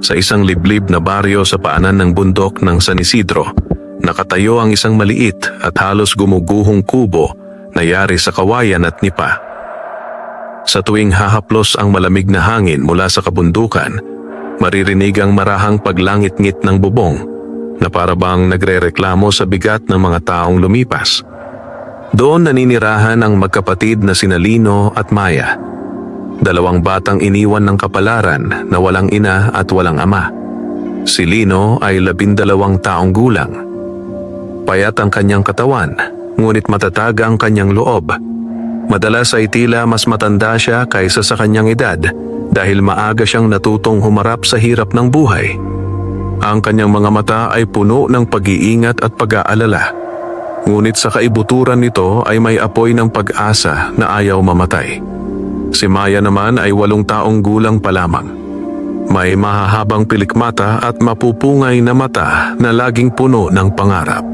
Sa isang liblib na baryo sa paanan ng bundok ng San Isidro, nakatayo ang isang maliit at halos gumuguhong kubo na yari sa kawayan at nipa. Sa tuwing hahaplos ang malamig na hangin mula sa kabundukan, maririnig ang marahang paglangit-ngit ng bubong na parabang nagrereklamo sa bigat ng mga taong lumipas. Doon naninirahan ang magkapatid na sina Lino at Maya, dalawang batang iniwan ng kapalaran na walang ina at walang ama. Si Lino ay 12 taong gulang. Payat ang kanyang katawan, ngunit matatag ang kanyang loob. Madalas ay tila mas matanda siya kaysa sa kanyang edad dahil maaga siyang natutong humarap sa hirap ng buhay. Ang kanyang mga mata ay puno ng pag-iingat at pag-aalala. Ngunit sa kaibuturan nito ay may apoy ng pag-asa na ayaw mamatay. Si Maya naman ay 8 taong gulang pa lamang. May mahahabang pilikmata at mapupungay na mata na laging puno ng pangarap.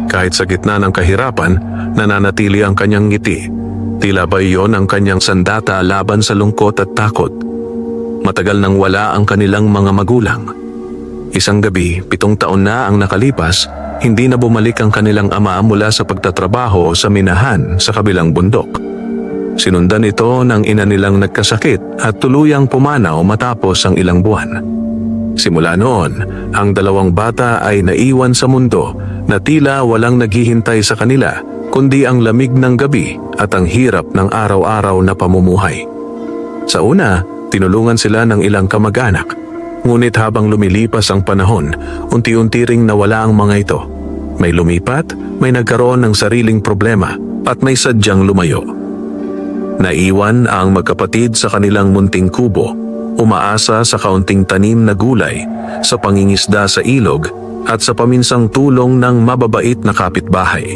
Kahit sa gitna ng kahirapan, nananatili ang kanyang ngiti. Tila ba iyon ang kanyang sandata laban sa lungkot at takot. Matagal nang wala ang kanilang mga magulang. Isang gabi, 7 taon na ang nakalipas, hindi na bumalik ang kanilang ama mula sa pagtatrabaho sa minahan sa kabilang bundok. Sinundan ito ng ina nilang nagkasakit at tuluyang pumanaw matapos ang ilang buwan. Simula noon, ang 2 bata ay naiwan sa mundo na tila walang naghihintay sa kanila kundi ang lamig ng gabi at ang hirap ng araw-araw na pamumuhay. Sa una, tinulungan sila ng ilang kamag-anak. Ngunit habang lumilipas ang panahon, unti-unti ring nawala ang mga ito. May lumipat, may nagkaroon ng sariling problema at may sadyang lumayo. Naiwan ang magkapatid sa kanilang munting kubo, umaasa sa kaunting tanim na gulay, sa pangingisda sa ilog at sa paminsang tulong ng mababait na kapitbahay.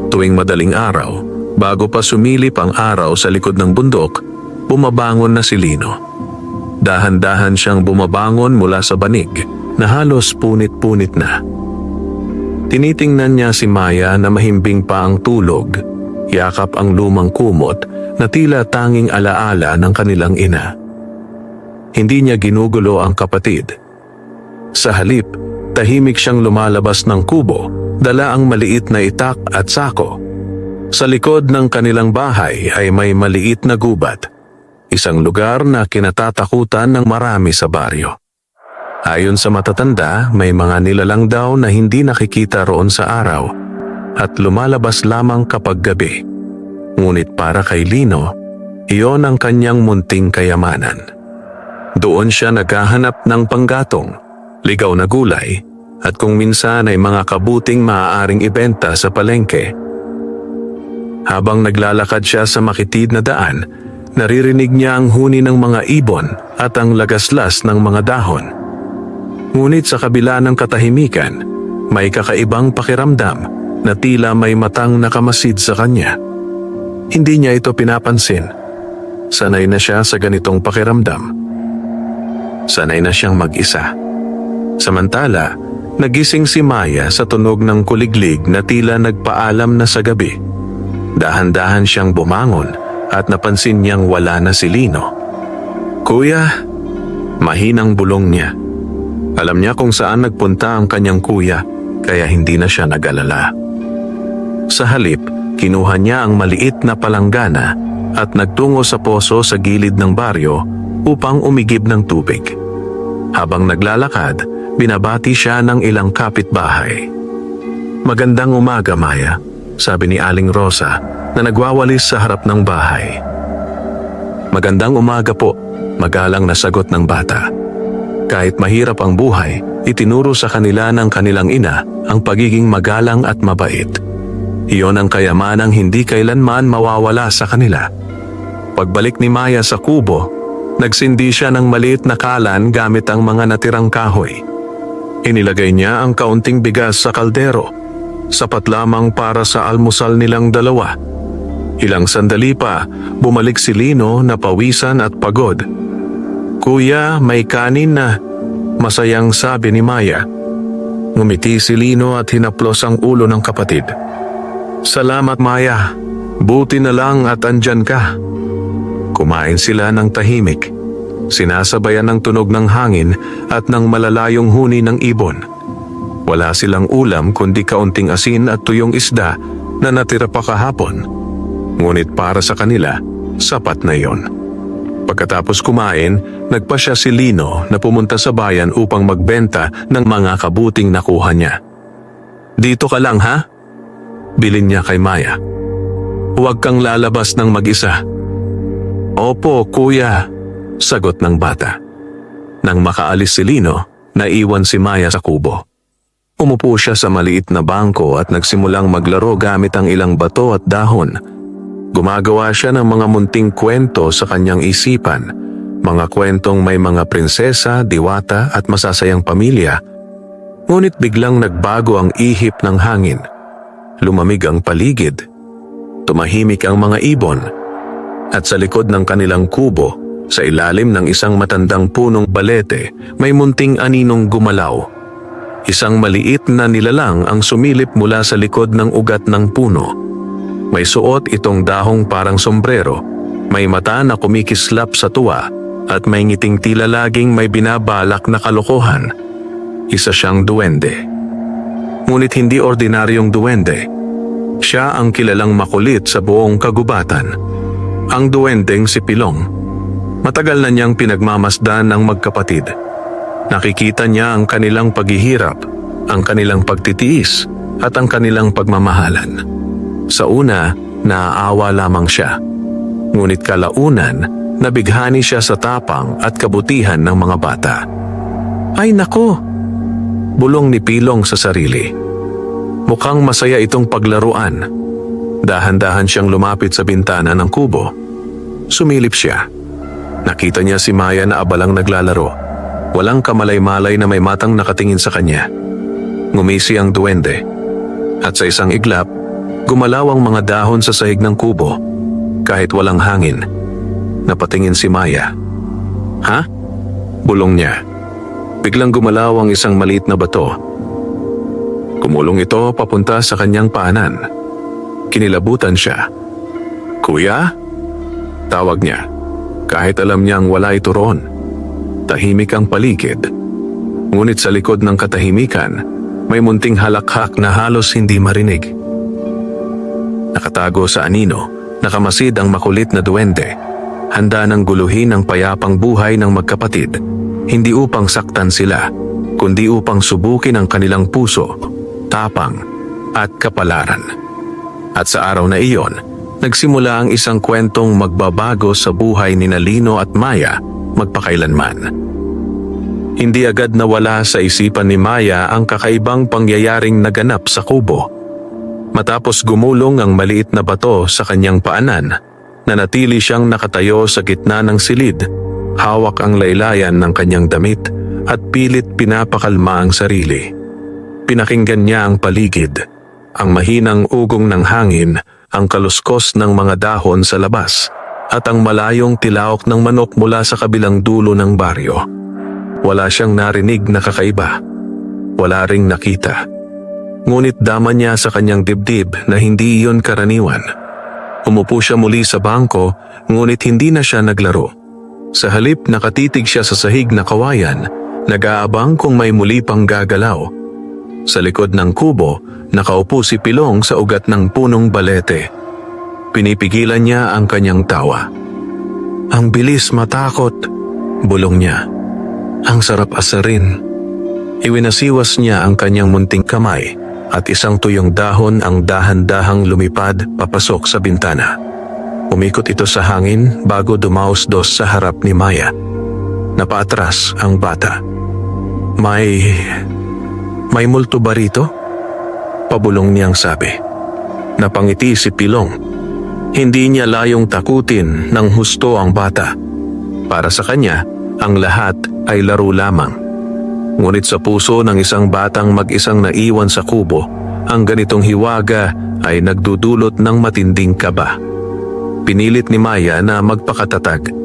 Tuwing madaling araw, bago pa sumilip ang araw sa likod ng bundok, bumabangon na si Lino. Dahan-dahan siyang bumabangon mula sa banig na halos punit-punit na. Tinitingnan niya si Maya na mahimbing pa ang tulog, yakap ang lumang kumot na tila tanging alaala ng kanilang ina. Hindi niya ginugulo ang kapatid. Sa halip, tahimik siyang lumalabas ng kubo, dala ang maliit na itak at sako. Sa likod ng kanilang bahay ay may maliit na gubat, isang lugar na kinatatakutan ng marami sa baryo. Ayon sa matatanda, may mga nilalang daw na hindi nakikita roon sa araw at lumalabas lamang kapag gabi. Ngunit para kay Lino, iyon ang kanyang munting kayamanan. Doon siya naghahanap ng panggatong, ligaw na gulay, at kung minsan ay mga kabuting maaaring ibenta sa palengke. Habang naglalakad siya sa makitid na daan, naririnig niya ang huni ng mga ibon at ang lagaslas ng mga dahon. Ngunit sa kabila ng katahimikan, may kakaibang pakiramdam na tila may matang nakamasid sa kanya. Hindi niya ito pinapansin. Sanay na siya sa ganitong pakiramdam. Sanay na siyang mag-isa. Samantala, nagising si Maya sa tunog ng kuliglig na tila nagpaalam na sa gabi. Dahan-dahan siyang bumangon at napansin niyang wala na si Lino. "Kuya," mahinang bulong niya. Alam niya kung saan nagpunta ang kanyang kuya, kaya hindi na siya nag-alala. Sa halip, kinuha niya ang maliit na palanggana at nagtungo sa poso sa gilid ng baryo upang umigib ng tubig. Habang naglalakad, binabati siya ng ilang kapitbahay. "Magandang umaga, Maya," sabi ni Aling Rosa na nagwawalis sa harap ng bahay. "Magandang umaga po," magalang na sagot ng bata. Kahit mahirap ang buhay, itinuro sa kanila ng kanilang ina ang pagiging magalang at mabait. Iyon ang kayamanang hindi kailanman mawawala sa kanila. Pagbalik ni Maya sa kubo, nagsindi siya ng maliit na kalan gamit ang mga natirang kahoy. Inilagay niya ang kaunting bigas sa kaldero, sapat lamang para sa almusal nilang dalawa. Ilang sandali pa, bumalik si Lino na pawisan at pagod. "Kuya, may kanin na," masayang sabi ni Maya. Ngumiti si Lino at hinaplos ang ulo ng kapatid. "Salamat, Maya. Buti na lang at andyan ka." Kumain sila ng tahimik. Sinasabayan ng tunog ng hangin at ng malalayong huni ng ibon. Wala silang ulam kundi kaunting asin at tuyong isda na natira pa kahapon. Ngunit para sa kanila, sapat na yon. Pagkatapos kumain, nagpasya si Lino na pumunta sa bayan upang magbenta ng mga kabuting nakuha niya. "Dito ka lang ha?" bilin niya kay Maya. "Huwag kang lalabas ng mag-isa." "Opo, kuya," sagot ng bata. Nang makaalis si Lino, naiwan si Maya sa kubo. Umupo siya sa maliit na bangko at nagsimulang maglaro gamit ang ilang bato at dahon. Gumagawa siya ng mga munting kwento sa kanyang isipan, mga kwentong may mga prinsesa, diwata at masasayang pamilya. Ngunit biglang nagbago ang ihip ng hangin. Lumamig ang paligid. Tumahimik ang mga ibon. At sa likod ng kanilang kubo, sa ilalim ng isang matandang punong balete, may munting aninong gumalaw. Isang maliit na nilalang ang sumilip mula sa likod ng ugat ng puno. May suot itong dahong parang sombrero, may mata na kumikislap sa tuwa, at may ngiting tila laging may binabalak na kalokohan. Isa siyang duwende. Ngunit hindi ordinaryong duwende. Siya ang kilalang makulit sa buong kagubatan. Ang duwendeng si Pilong. Matagal na niyang pinagmamasdan ng magkapatid. Nakikita niya ang kanilang paghihirap, ang kanilang pagtitiis, at ang kanilang pagmamahalan. Sa una, naaawa lamang siya. Ngunit kalaunan, nabighani siya sa tapang at kabutihan ng mga bata. "Ay nako!" bulong ni Pilong sa sarili. Mukhang masaya itong paglaruan. Dahan-dahan siyang lumapit sa bintana ng kubo. Sumilip siya. Nakita niya si Maya na abalang naglalaro. Walang kamalay-malay na may matang nakatingin sa kanya. Ngumisi ang duwende. At sa isang iglap, gumalaw ang mga dahon sa sahig ng kubo. Kahit walang hangin. Napatingin si Maya. "Ha?" bulong niya. Biglang gumalaw ang isang maliit na bato. Kumulong ito papunta sa kanyang paanan. Kinilabutan siya. "Kuya?" tawag niya. Kahit alam niyang wala ito roon. Tahimik ang paligid. Ngunit sa likod ng katahimikan, may munting halakhak na halos hindi marinig. Nakatago sa anino, nakamasid ang makulit na duwende. Handa ng guluhin ang payapang buhay ng magkapatid. Hindi upang saktan sila, kundi upang subukin ang kanilang puso, tapang, at kapalaran. At sa araw na iyon, nagsimula ang isang kwentong magbabago sa buhay ni Lino at Maya magpakailanman. Hindi agad nawala sa isipan ni Maya ang kakaibang pangyayaring naganap sa kubo. Matapos gumulong ang maliit na bato sa kanyang paanan, nanatili siyang nakatayo sa gitna ng silid, hawak ang laylayan ng kanyang damit at pilit pinapakalma ang sarili. Pinakinggan niya ang paligid, ang mahinang ugong ng hangin, ang kaluskos ng mga dahon sa labas, at ang malayong tilaok ng manok mula sa kabilang dulo ng baryo. Wala siyang narinig na kakaiba. Wala ring nakita. Ngunit dama niya sa kanyang dibdib na hindi iyon karaniwan. Umupo siya muli sa bangko, ngunit hindi na siya naglaro. Sa halip nakatitig siya sa sahig na kawayan, nag-aabang kung may muli pang gagalaw. Sa likod ng kubo, nakaupo si Pilong sa ugat ng punong balete. Pinipigilan niya ang kanyang tawa. "Ang bilis matakot," bulong niya. "Ang sarap asarin." Iwinasiwas niya ang kanyang munting kamay at isang tuyong dahon ang dahan-dahang lumipad papasok sa bintana. Umikot ito sa hangin bago dumaos-dos sa harap ni Maya. Napaatras ang bata. May multo ba rito?" pabulong niyang sabi. Napangiti si Pilong. Hindi niya layong takutin ng husto ang bata. Para sa kanya, ang lahat ay laro lamang. Ngunit sa puso ng isang batang mag-isang naiwan sa kubo, ang ganitong hiwaga ay nagdudulot ng matinding kaba. Pinilit ni Maya na magpakatatag.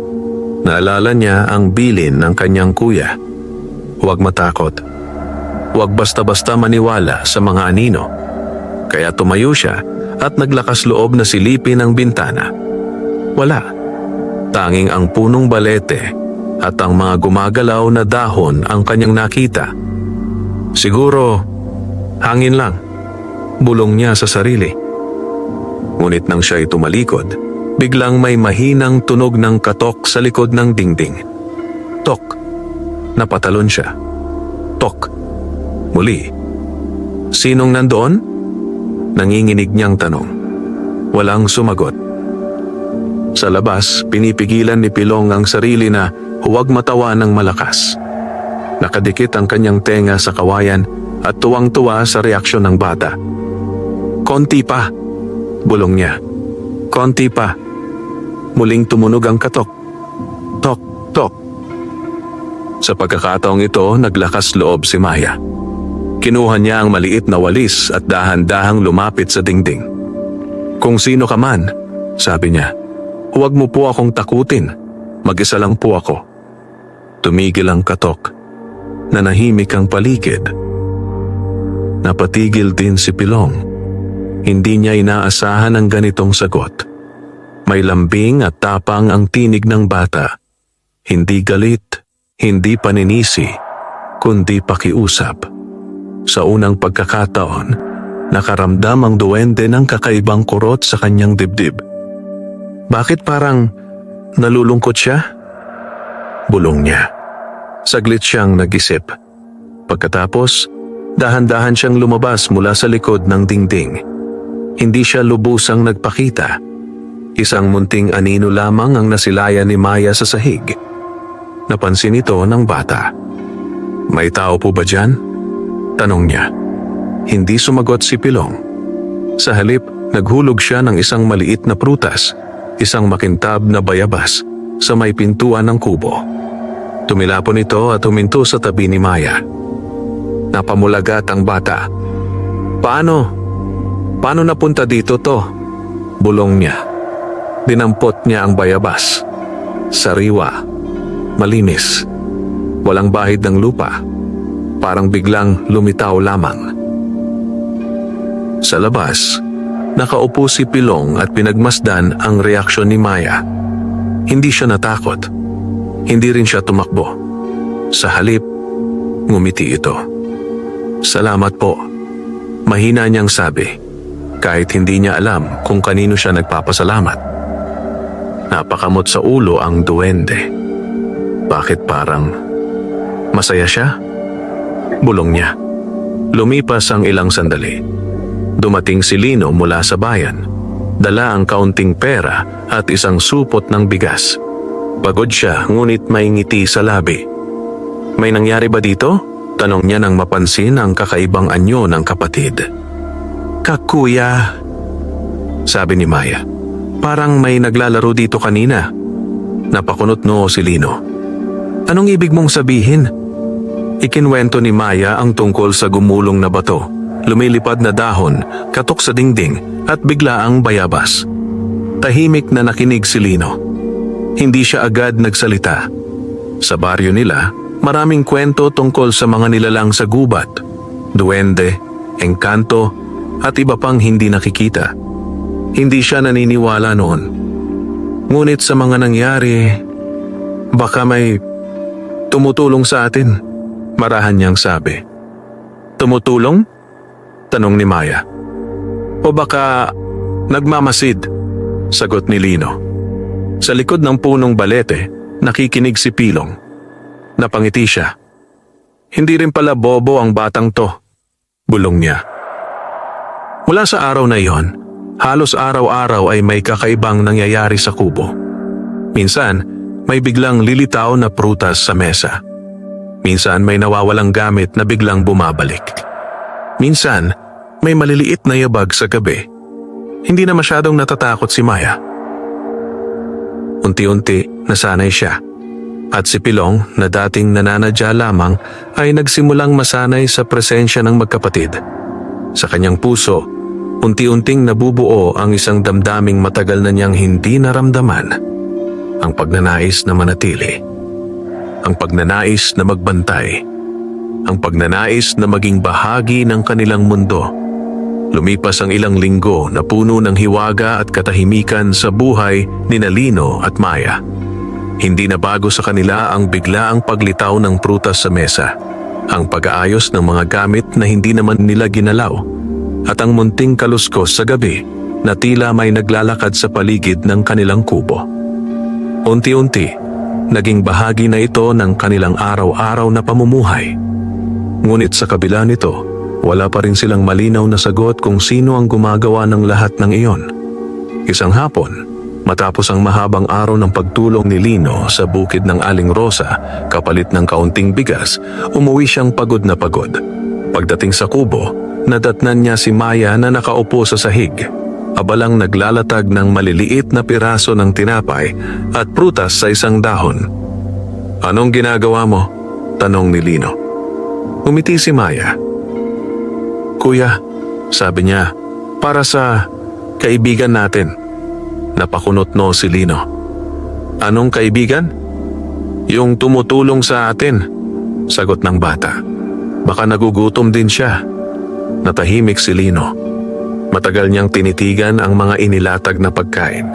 Naalala niya ang bilin ng kanyang kuya. Huwag matakot. Huwag basta-basta maniwala sa mga anino. Kaya tumayo siya at naglakas loob na silipin ang bintana. Wala. Tanging ang punong balete, at ang mga gumagalaw na dahon ang kanyang nakita. Siguro, hangin lang, bulong niya sa sarili. Ngunit nang siya'y tumalikod, biglang may mahinang tunog ng katok sa likod ng dingding. Tok. Napatalon siya. Tok. Muli. Sinong nandoon? Nanginginig niyang tanong. Walang sumagot. Sa labas, pinipigilan ni Pilong ang sarili na huwag matawa ng malakas. Nakadikit ang kanyang tenga sa kawayan at tuwang-tuwa sa reaksyon ng bata. Konti pa, bulong niya. Konti pa. Muling tumunog ang katok. Tok, tok. Sa pagkakataong ito, naglakas loob si Maya. Kinuha niya ang maliit na walis at dahan-dahang lumapit sa dingding. Kung sino ka man, sabi niya, huwag mo po akong takutin. Mag-isa lang po ako. Tumigil ang katok. Nanahimik ang paligid. Napatigil din si Pilong. Hindi niya inaasahan ang ganitong sagot. May lambing at tapang ang tinig ng bata. Hindi galit, hindi paninisi, kundi pakiusap. Sa unang pagkakataon, nakaramdam ang duwende ng kakaibang kurot sa kanyang dibdib. Bakit parang nalulungkot siya? Bulong niya. Saglit siyang nag-isip. Pagkatapos, dahan-dahan siyang lumabas mula sa likod ng dingding. Hindi siya lubusang nagpakita. Isang munting anino lamang ang nasilayan ni Maya sa sahig. Napansin ito ng bata. May tao po ba dyan? Tanong niya. Hindi sumagot si Pilong. Sa halip, naghulog siya ng isang maliit na prutas, isang makintab na bayabas, sa may pintuan ng kubo. Tumilapon ito at huminto sa tabi ni Maya. Napamulagat ang bata. Paano napunta dito to? Bulong niya. Dinampot niya ang bayabas. Sariwa. Malinis. Walang bahid ng lupa. Parang biglang lumitaw lamang. Sa labas, nakaupo si Pilong at pinagmasdan ang reaksyon ni Maya. Hindi siya natakot. Hindi rin siya tumakbo. Sa halip, ngumiti ito. Salamat po. Mahina niyang sabi, kahit hindi niya alam kung kanino siya nagpapasalamat. Napakamot sa ulo ang duwende. Bakit parang masaya siya? Bulong niya. Lumipas ang ilang sandali. Dumating si Lino mula sa bayan. Dala ang kaunting pera at isang supot ng bigas. Pagod siya ngunit may ngiti sa labi. May nangyari ba dito? Tanong niya nang mapansin ang kakaibang anyo ng kapatid. Kakuya, sabi ni Maya. Parang may naglalaro dito kanina. Napakunot noo si Lino. Anong ibig mong sabihin? Ikinwento ni Maya ang tungkol sa gumulong na bato, lumilipad na dahon, katok sa dingding at bigla ang bayabas. Tahimik na nakinig si Lino. Hindi siya agad nagsalita. Sa baryo nila, maraming kwento tungkol sa mga nilalang sa gubat, duwende, engkanto at iba pang hindi nakikita. Hindi siya naniniwala noon. Ngunit sa mga nangyari, baka may tumutulong sa atin. Marahan niyang sabi. Tumutulong? Tanong ni Maya. O baka nagmamasid? Sagot ni Lino. Sa likod ng punong balete, nakikinig si Pilong. Napangiti siya. Hindi rin pala bobo ang batang to. Bulong niya. Mula sa araw na iyon, halos araw-araw ay may kakaibang nangyayari sa kubo. Minsan, may biglang lilitaw na prutas sa mesa. Minsan may nawawalang gamit na biglang bumabalik. Minsan, may maliliit na yabag sa gabi. Hindi na masyadong natatakot si Maya. Unti-unti, nasanay siya. At si Pilong, na dating nananadya lamang, ay nagsimulang masanay sa presensya ng magkapatid. Sa kanyang puso, unti-unting nabubuo ang isang damdaming matagal na niyang hindi naramdaman. Ang pagnanais na manatili. Ang pagnanais na magbantay. Ang pagnanais na maging bahagi ng kanilang mundo. Lumipas ang ilang linggo na puno ng hiwaga at katahimikan sa buhay ni Lino at Maya. Hindi na bago sa kanila ang biglaang paglitaw ng prutas sa mesa, ang pag-aayos ng mga gamit na hindi naman nila ginalaw, at ang munting kaluskos sa gabi na tila may naglalakad sa paligid ng kanilang kubo. Unti-unti, naging bahagi na ito ng kanilang araw-araw na pamumuhay. Ngunit sa kabila nito, wala pa rin silang malinaw na sagot kung sino ang gumagawa ng lahat ng iyon. Isang hapon, matapos ang mahabang araw ng pagtulong ni Lino sa bukid ng Aling Rosa, kapalit ng kaunting bigas, umuwi siyang pagod na pagod. Pagdating sa kubo, nadatnan niya si Maya na nakaupo sa sahig, abalang naglalatag ng maliliit na piraso ng tinapay at prutas sa isang dahon. "Anong ginagawa mo?" tanong ni Lino. Umiti si Maya. "Kuya," sabi niya, "para sa kaibigan natin." Napakunot-no si Lino. "Anong kaibigan?" "Yung tumutulong sa atin," sagot ng bata. "Baka nagugutom din siya." Natahimik si Lino. Matagal niyang tinitigan ang mga inilatag na pagkain.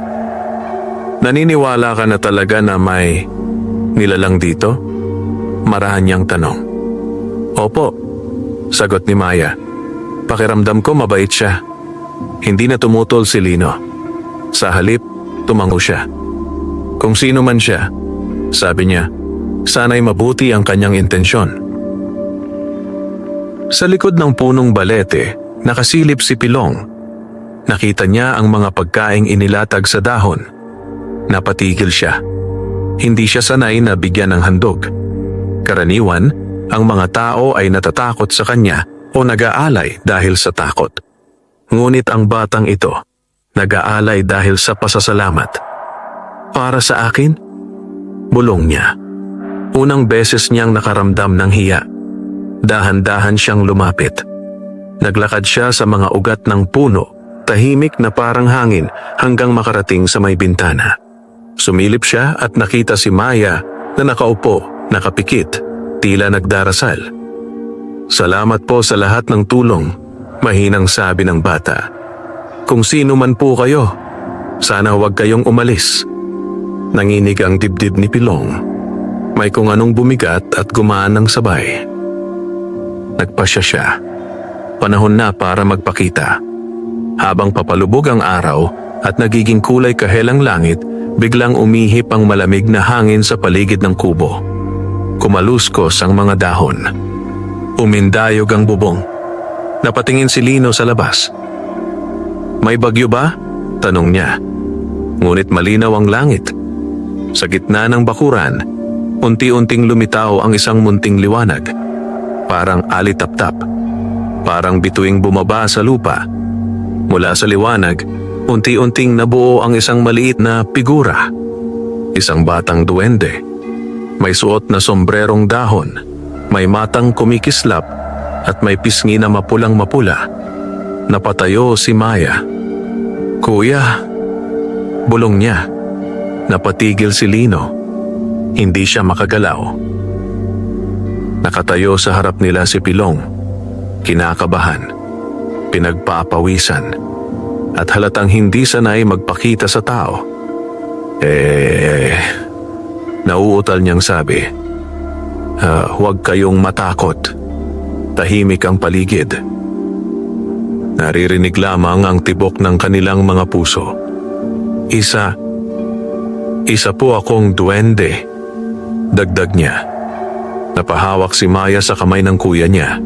"Naniniwala ka na talaga na may nilalang dito?" Marahan niyang tanong. "Opo," sagot ni Maya. "Pakiramdam ko mabait siya." Hindi na tumutol si Lino. Sa halip, tumango siya. "Kung sino man siya," sabi niya, "sana'y mabuti ang kanyang intensyon." Sa likod ng punong balete, nakasilip si Pilong. Nakita niya ang mga pagkaing inilatag sa dahon. Napatigil siya. Hindi siya sanay na bigyan ng handog. Karaniwan, ang mga tao ay natatakot sa kanya o nag-aalay dahil sa takot. Ngunit ang batang ito, nag-aalay dahil sa pasasalamat. "Para sa akin?" bulong niya. Unang beses niyang nakaramdam ng hiya. Dahan-dahan siyang lumapit. Naglakad siya sa mga ugat ng puno, tahimik na parang hangin hanggang makarating sa may bintana. Sumilip siya at nakita si Maya na nakaupo, nakapikit, tila nagdarasal. "Salamat po sa lahat ng tulong," mahinang sabi ng bata. "Kung sino man po kayo, sana huwag kayong umalis." Nanginig ang dibdib ni Pilong. May kung anong bumigat at gumaan ng sabay. Nagpasya siya. Panahon na para magpakita. Habang papalubog ang araw at nagiging kulay kahelang langit, biglang umihip ang malamig na hangin sa paligid ng kubo. Kumaluskos ang mga dahon. Umindayog ang bubong. Napatingin si Lino sa labas. "May bagyo ba?" tanong niya. Ngunit malinaw ang langit. Sa gitna ng bakuran, unti-unting lumitaw ang isang munting liwanag. Parang alitap-tap. Parang bituing bumaba sa lupa. Mula sa liwanag, unti-unting nabuo ang isang maliit na figura. Isang batang duwende. May suot na sombrerong dahon, may matang kumikislap, at may pisngi na mapulang-mapula. Napatayo si Maya. "Kuya," bulong niya. Napatigil si Lino. Hindi siya makagalaw. Nakatayo sa harap nila si Pilong. Kinakabahan, pinagpapawisan, at halatang hindi sanay magpakita sa tao. Nauutal niyang sabi, "Huwag kayong matakot." Tahimik ang paligid. Naririnig lamang ang tibok ng kanilang mga puso. Isa po akong duwende," dagdag niya. Napahawak si Maya sa kamay ng kuya niya.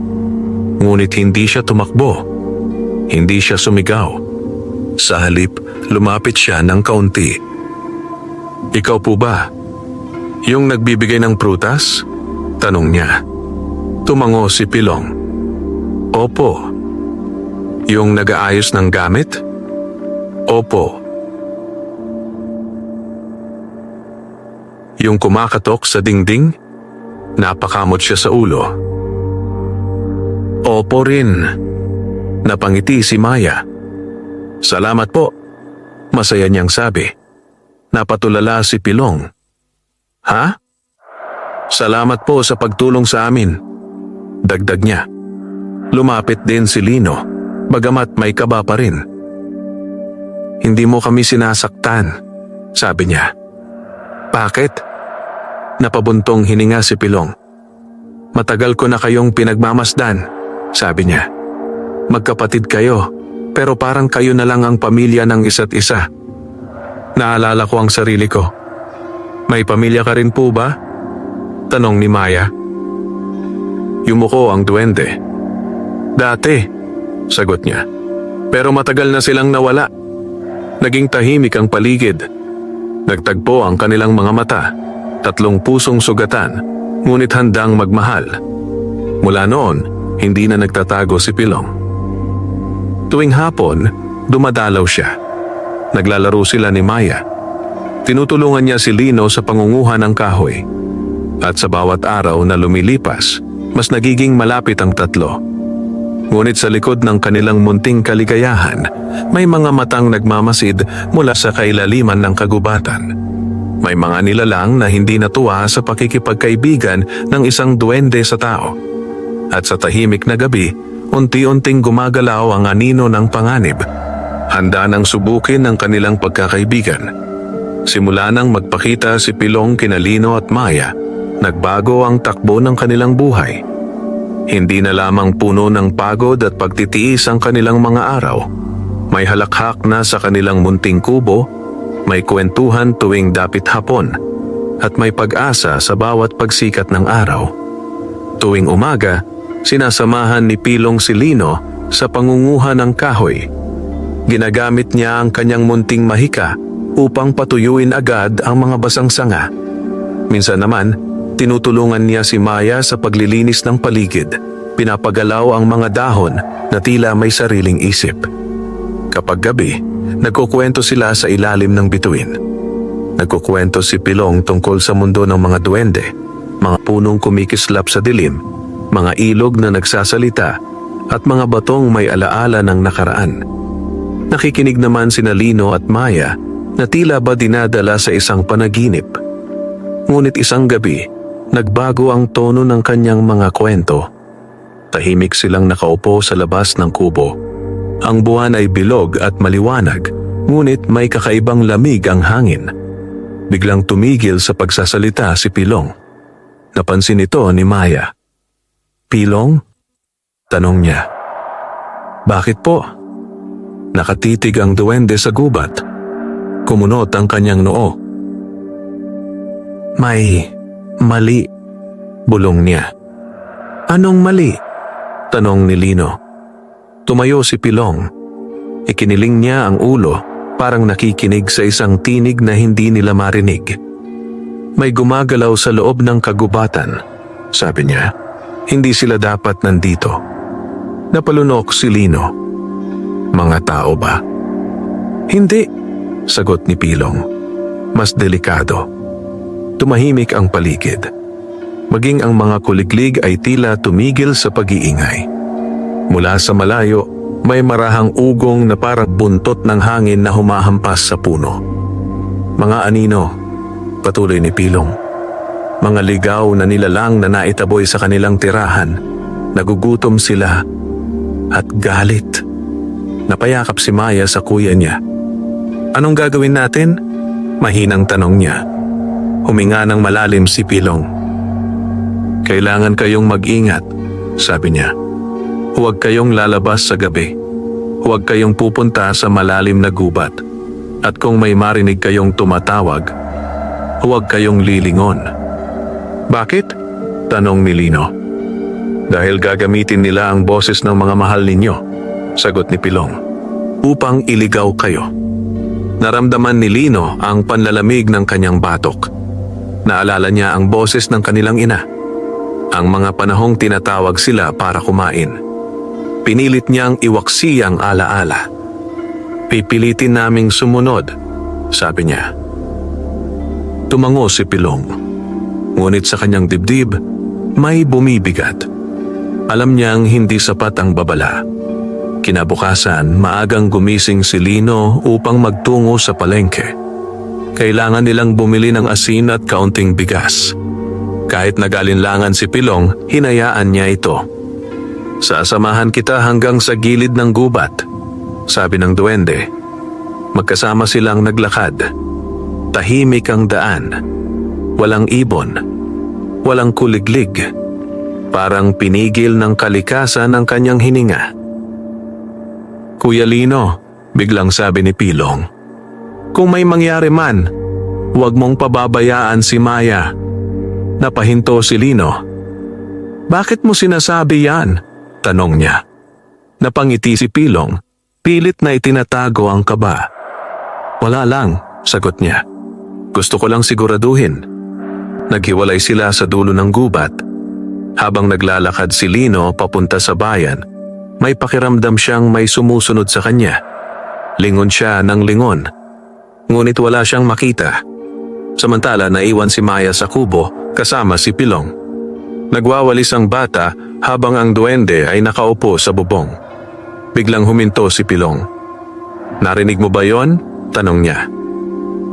Ngunit hindi siya tumakbo. Hindi siya sumigaw. Sa halip, lumapit siya ng kaunti. "Ikaw po ba? Yung nagbibigay ng prutas?" tanong niya. Tumango si Pilong. "Opo." "Yung nag-aayos ng gamit?" "Opo." "Yung kumakatok sa dingding?" Napakamot siya sa ulo. "Opo rin." Napangiti si Maya. "Salamat po," masaya niyang sabi. Napatulala si Pilong. "Ha? Salamat po sa pagtulong sa amin," dagdag niya. Lumapit din si Lino, bagamat may kaba pa rin. "Hindi mo kami sinasaktan," sabi niya. Bakit? Napabuntong hininga si Pilong. Matagal ko na kayong pinagmamasdan, sabi niya. Magkapatid kayo, pero parang kayo na lang ang pamilya ng isa't isa. Naalala ko ang sarili ko. May pamilya ka rin po ba? Tanong ni Maya. Yumuko ang duwende. Dati, sagot niya. Pero matagal na silang nawala. Naging tahimik ang paligid. Nagtagpo ang kanilang mga mata. 3 pusong sugatan, ngunit handang magmahal. Mula noon, hindi na nagtatago si Pilong. Tuwing hapon, dumadalaw siya. Naglalaro sila ni Maya. Tinutulungan niya si Lino sa pangunguha ng kahoy. At sa bawat araw na lumilipas, mas nagiging malapit ang tatlo. Ngunit sa likod ng kanilang munting kaligayahan, may mga matang nagmamasid mula sa kailaliman ng kagubatan. May mga nilalang na hindi natuwa sa pakikipagkaibigan ng isang duwende sa tao. At sa tahimik na gabi, unti-unting gumagalaw ang anino ng panganib. Handa nang subukin ang kanilang pagkakaibigan. Simula nang magpakita si Pilong kina Lino at Maya, nagbago ang takbo ng kanilang buhay. Hindi na lamang puno ng pagod at pagtitiis ang kanilang mga araw. May halakhak na sa kanilang munting kubo, may kwentuhan tuwing dapit hapon, at may pag-asa sa bawat pagsikat ng araw. Tuwing umaga, sinasamahan ni Pilong si Lino sa pangunguha ng kahoy. Ginagamit niya ang kanyang munting mahika upang patuyuin agad ang mga basang sanga. Minsan naman, tinutulungan niya si Maya sa paglilinis ng paligid. Pinapagalaw ang mga dahon na tila may sariling isip. Kapag gabi, nagkukwento sila sa ilalim ng bituin. Nagkukwento si Pilong tungkol sa mundo ng mga duwende, mga punong kumikislap sa dilim, mga ilog na nagsasalita, at mga batong may alaala ng nakaraan. Nakikinig naman sina Lino at Maya na tila ba dinadala sa isang panaginip. Ngunit isang gabi, nagbago ang tono ng kanyang mga kwento. Tahimik silang nakaupo sa labas ng kubo. Ang buwan ay bilog at maliwanag, ngunit may kakaibang lamig ang hangin. Biglang tumigil sa pagsasalita si Pilong. Napansin ito ni Maya. Pilong? Tanong niya. Bakit po? Nakatitig ang duwende sa gubat. Kumunot ang kanyang noo. May mali, bulong niya. Anong mali? Tanong ni Lino. Tumayo si Pilong. Ikiniling niya ang ulo, parang nakikinig sa isang tinig na hindi nila marinig. May gumagalaw sa loob ng kagubatan, sabi niya. Hindi sila dapat nandito. Napalunok si Lino. Mga tao ba? Hindi, sagot ni Pilong. Mas delikado. Tumahimik ang paligid. Maging ang mga kuliglig ay tila tumigil sa pag-iingay. Mula sa malayo, may marahang ugong na parang buntot ng hangin na humahampas sa puno. Mga anino, patuloy ni Pilong. Mga ligaw na nilalang na naitaboy sa kanilang tirahan. Nagugutom sila at galit. Napayakap si Maya sa kuya niya. Anong gagawin natin? Mahinang tanong niya. Huminga ng malalim si Pilong. Kailangan kayong mag-ingat, sabi niya. Huwag kayong lalabas sa gabi. Huwag kayong pupunta sa malalim na gubat. At kung may marinig kayong tumatawag, huwag kayong lilingon. Bakit? Tanong ni Lino. Dahil gagamitin nila ang boses ng mga mahal ninyo, sagot ni Pilong. Upang iligaw kayo. Naramdaman ni Lino ang panlalamig ng kanyang batok. Naalala niya ang boses ng kanilang ina. Ang mga panahong tinatawag sila para kumain. Pinilit niyang iwaksi ang alaala. Pipilitin naming sumunod, sabi niya. Tumango si Pilong. Ngunit sa kanyang dibdib, may bumibigat. Alam niyang hindi sapat ang babala. Kinabukasan, maagang gumising si Lino upang magtungo sa palengke. Kailangan nilang bumili ng asin at kaunting bigas. Kahit nagalinlangan si Pilong, hinayaan niya ito. Sasamahan kita hanggang sa gilid ng gubat, sabi ng duwende. Magkasama silang naglakad. Tahimik ang daan, Walang ibon, walang kuliglig. Parang pinigil ng kalikasan ang kanyang hininga. Kuya Lino, biglang sabi ni Pilong, kung may mangyari man, huwag mong pababayaan si Maya. Napahinto si Lino. Bakit mo sinasabi yan? Tanong niya. Napangiti si Pilong, pilit na itinatago ang kaba. Wala lang, sagot niya. Gusto ko lang siguraduhin. Naghiwalay sila sa dulo ng gubat. Habang naglalakad si Lino papunta sa bayan, may pakiramdam siyang may sumusunod sa kanya. Lingon siya ng lingon. Ngunit wala siyang makita. Samantala naiwan si Maya sa kubo kasama si Pilong. Nagwawalis ang bata habang ang duwende ay nakaupo sa bubong. Biglang huminto si Pilong. Narinig mo ba yon? Tanong niya.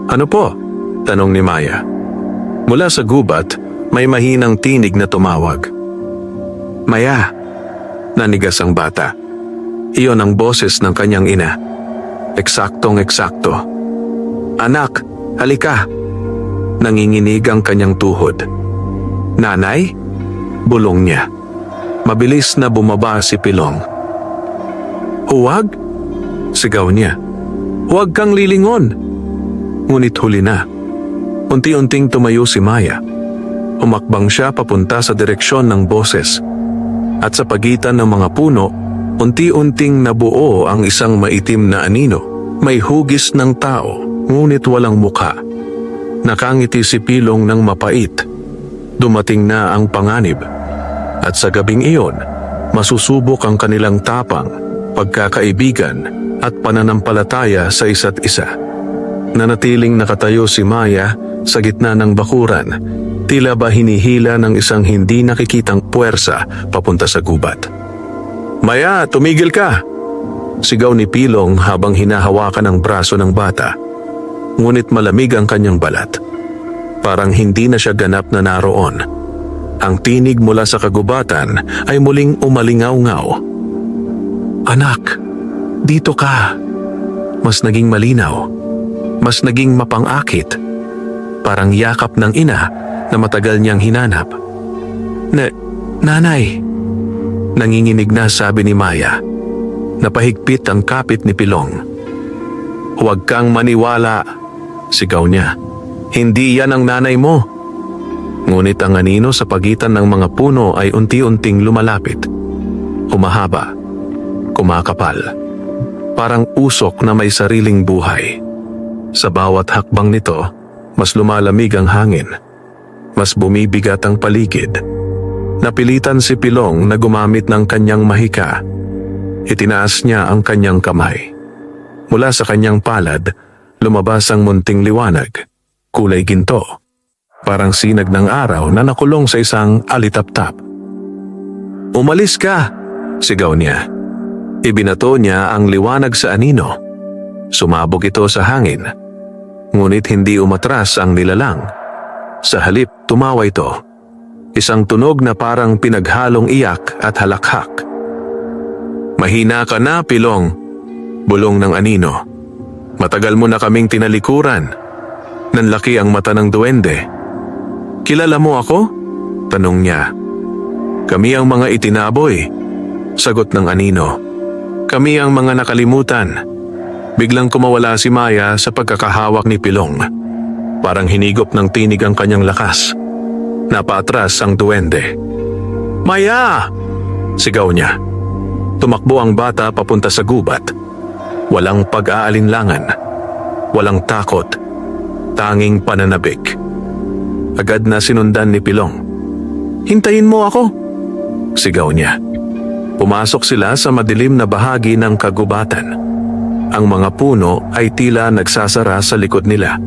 Ano po? Tanong ni Maya. Mula sa gubat, may mahinang tinig na tumawag. Maya, nanigas ang bata. Iyon ang boses ng kanyang ina. Eksaktong-eksakto. Anak, halika. Nanginginig ang kanyang tuhod. Nanay? Bulong niya. Mabilis na bumaba si Pilong. Huwag? Sigaw niya. Huwag kang lilingon. Ngunit huli na. Unti-unting tumayo si Maya. Umakbang siya papunta sa direksyon ng boses. At sa pagitan ng mga puno, unti-unting nabuo ang isang maitim na anino. May hugis ng tao, ngunit walang mukha. Nakangiti si Pilong ng mapait. Dumating na ang panganib. At sa gabing iyon, masusubok ang kanilang tapang, pagkakaibigan at pananampalataya sa isa't isa. Nanatiling nakatayo si Maya sa gitna ng bakuran, tila ba hinihila ng isang hindi nakikitang puwersa papunta sa gubat. Maya, tumigil ka! Sigaw ni Pilong habang hinahawakan ang braso ng bata. Ngunit malamig ang kanyang balat. Parang hindi na siya ganap na naroon. Ang tinig mula sa kagubatan ay muling umalingaw-ngaw. Anak, dito ka. Mas naging malinaw. Mas naging mapangakit. Parang yakap ng ina na matagal niyang hinanap. Nanay! Nanginginig na sabi ni Maya. Napahigpit ang kapit ni Pilong. Huwag kang maniwala, sigaw niya. Hindi yan ang nanay mo. Ngunit ang anino sa pagitan ng mga puno ay unti-unting lumalapit. Humahaba, kumakapal. Parang usok na may sariling buhay. Sa bawat hakbang nito, mas lumalamig ang hangin. Mas bumibigat ang paligid. Napilitan si Pilong na gumamit ng kanyang mahika. Itinaas niya ang kanyang kamay. Mula sa kanyang palad, lumabas ang munting liwanag, kulay ginto. Parang sinag ng araw na nakulong sa isang alitaptap. Umalis ka! Sigaw niya. Ibinato niya ang liwanag sa anino. Sumabog ito sa hangin. Ngunit hindi umatras ang nilalang. Sa halip, tumawa ito. Isang tunog na parang pinaghalong iyak at halakhak. Mahina ka na, Pilong. Bulong ng anino. Matagal mo na kaming tinalikuran. Nanlaki ang mata ng duwende. Kilala mo ako? Tanong niya. Kami ang mga itinaboy. Sagot ng anino. Kami ang mga nakalimutan. Biglang kumawala si Maya sa pagkakahawak ni Pilong. Parang hinigop ng tinig ang kanyang lakas. Napaatras ang duwende. Maya! Sigaw niya. Tumakbo ang bata papunta sa gubat. Walang pag-aalinlangan. Walang takot. Tanging pananabik. Agad na sinundan ni Pilong. Hintayin mo ako! Sigaw niya. Pumasok sila sa madilim na bahagi ng kagubatan. Ang mga puno ay tila nagsasara sa likod nila.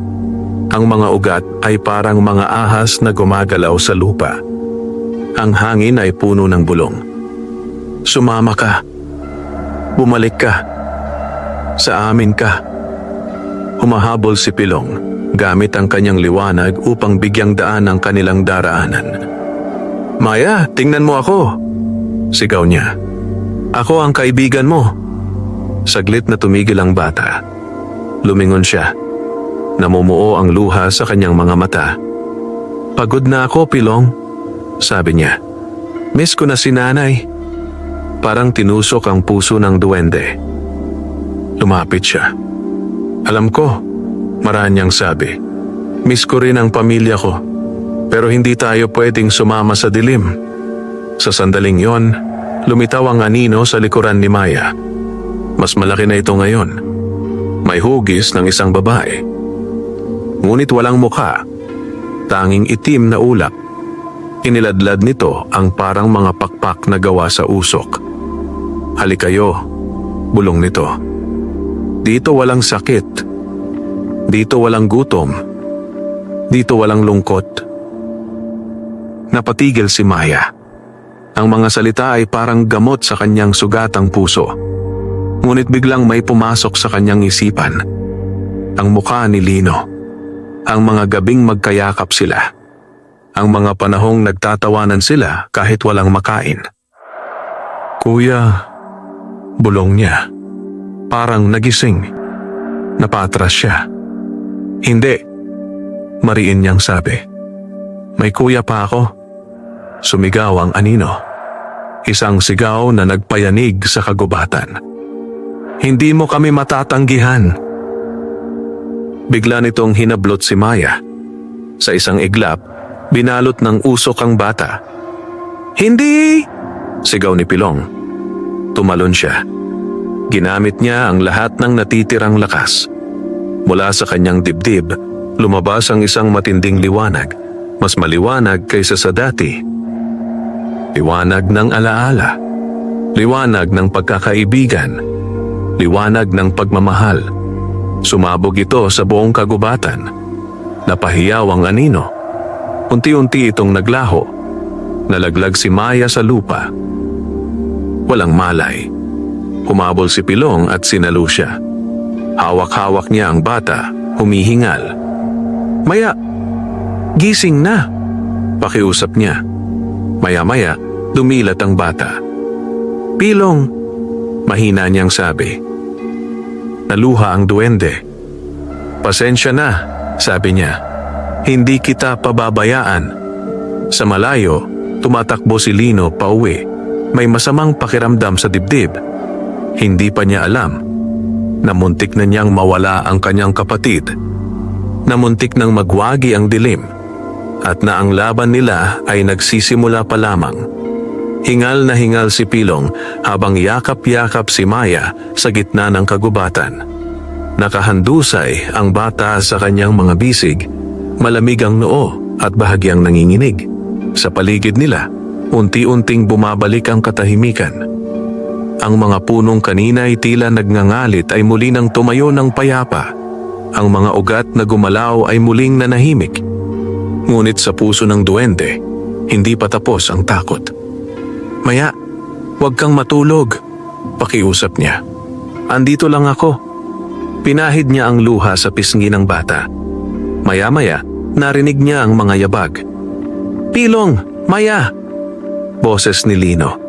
Ang mga ugat ay parang mga ahas na gumagalaw sa lupa. Ang hangin ay puno ng bulong. Sumama ka. Bumalik ka. Sa amin ka. Humahabol si Pilong gamit ang kanyang liwanag upang bigyang daan ang kanilang daraanan. Maya, tingnan mo ako. Sigaw niya. Ako ang kaibigan mo. Saglit na tumigil ang bata. Lumingon siya. Namumuo ang luha sa kanyang mga mata. Pagod na ako, Pilong, sabi niya. Miss ko na si nanay. Parang tinusok ang puso ng duwende. Lumapit siya. Alam ko, maranyang sabi. Miss ko rin ang pamilya ko. Pero hindi tayo pwedeng sumama sa dilim. Sa sandaling yon, lumitaw ang anino sa likuran ni Maya. Mas malaki na ito ngayon. May hugis ng isang babae. Ngunit walang mukha. Tanging itim na ulap. Iniladlad nito ang parang mga pakpak na gawa sa usok. Halik kayo, bulong nito. Dito walang sakit. Dito walang gutom. Dito walang lungkot. Napatigil si Maya. Ang mga salita ay parang gamot sa kanyang sugatang puso. Ngunit biglang may pumasok sa kanyang isipan. Ang mukha ni Lino. Ang mga gabing magkayakap sila. Ang mga panahong nagtatawanan sila kahit walang makain. Kuya, bulong niya. Parang nagising. Napatras siya. Hindi, mariin niyang sabi. May kuya pa ako. Sumigaw ang anino. Isang sigaw na nagpayanig sa kagubatan. Hindi mo kami matatanggihan. Bigla nitong hinablot si Maya. Sa isang iglap, binalot ng usok ang bata. Hindi! Sigaw ni Pilong. Tumalon siya. Ginamit niya ang lahat ng natitirang lakas. Mula sa kanyang dibdib, lumabas ang isang matinding liwanag. Mas maliwanag kaysa sa dati. Liwanag ng alaala. Liwanag ng pagkakaibigan. Liwanag ng pagmamahal. Sumabog ito sa buong kagubatan. Napahiyaw ang anino. Unti-unti itong naglaho. Nalaglag si Maya sa lupa. Walang malay. Humabol si Pilong at sinalo siya. Hawak-hawak niya ang bata, humihingal. Maya, gising na, pakiusap niya. Maya-maya, dumilat ang bata. Pilong, mahina niyang sabi. Naluha ang duwende. Pasensya na, sabi niya. Hindi kita pababayaan. Sa malayo, tumatakbo si Lino pauwi. May masamang pakiramdam sa dibdib. Hindi pa niya alam na muntik na niyang mawala ang kanyang kapatid. Na muntik nang magwagi ang dilim. At na ang laban nila ay nagsisimula pa lamang. Hingal na hingal si Pilong habang yakap-yakap si Maya sa gitna ng kagubatan. Nakahandusay ang bata sa kanyang mga bisig. Malamig ang noo at bahagyang nanginginig. Sa paligid nila, unti-unting bumabalik ang katahimikan. Ang mga punong kanina ay tila nagngangalit ay muli nang tumayo ng payapa. Ang mga ugat na gumalaw ay muling nanahimik. Ngunit sa puso ng duwende, hindi pa tapos ang takot. Maya, huwag kang matulog, pakiusap niya. Andito lang ako. Pinahid niya ang luha sa pisngi ng bata. Maya-maya, narinig niya ang mga yabag. Pilong! Maya! Boses ni Lino.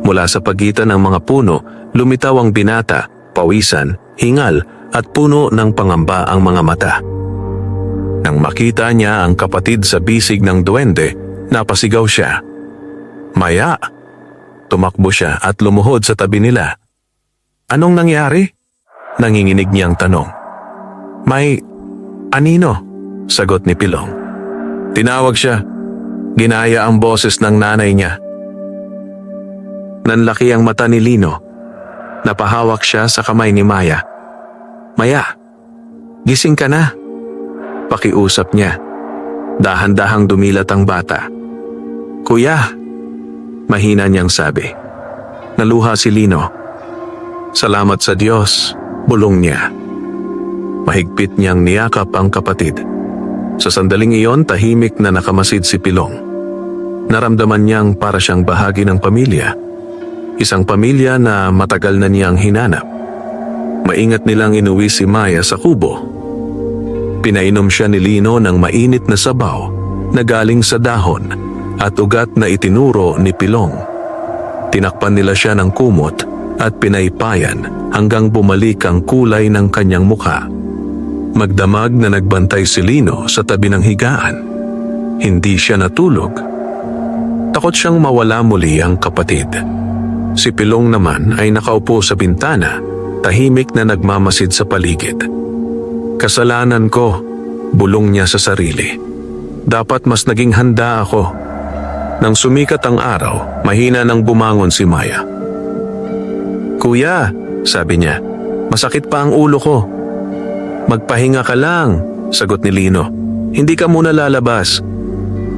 Mula sa pagitan ng mga puno, lumitaw ang binata, pawisan, hingal, at puno ng pangamba ang mga mata. Nang makita niya ang kapatid sa bisig ng duwende, napasigaw siya. Maya! Tumakbo siya at lumuhod sa tabi nila. Anong nangyari? Nanginginig niyang tanong. May anino, sagot ni Pilong. Tinawag siya. Ginaya ang boses ng nanay niya. Nanlaki ang mata ni Lino. Napahawak siya sa kamay ni Maya. Maya, gising ka na. Pakiusap niya. Dahan-dahang dumilat ang bata. Kuya, mahina niyang sabi. Naluha si Lino. Salamat sa Diyos, bulong niya. Mahigpit niyang niyakap ang kapatid. Sa sandaling iyon, tahimik na nakamasid si Pilong. Naramdaman niyang para siyang bahagi ng pamilya. Isang pamilya na matagal na niyang hinanap. Maingat nilang inuwi si Maya sa kubo. Pinainom siya ni Lino ng mainit na sabaw na galing sa dahon at ugat na itinuro ni Pilong. Tinakpan nila siya ng kumot at pinaypayan hanggang bumalik ang kulay ng kanyang mukha. Magdamag na nagbantay si Lino sa tabi ng higaan. hindi siya natulog. Takot siyang mawala muli ang kapatid. Si Pilong naman ay nakaupo sa bintana, tahimik na nagmamasid sa paligid. Kasalanan ko, bulong niya sa sarili. Dapat mas naging handa ako. Nang sumikat ang araw, mahina nang bumangon si Maya. "Kuya," sabi niya, "masakit pa ang ulo ko." "Magpahinga ka lang," sagot ni Lino. "Hindi ka muna lalabas."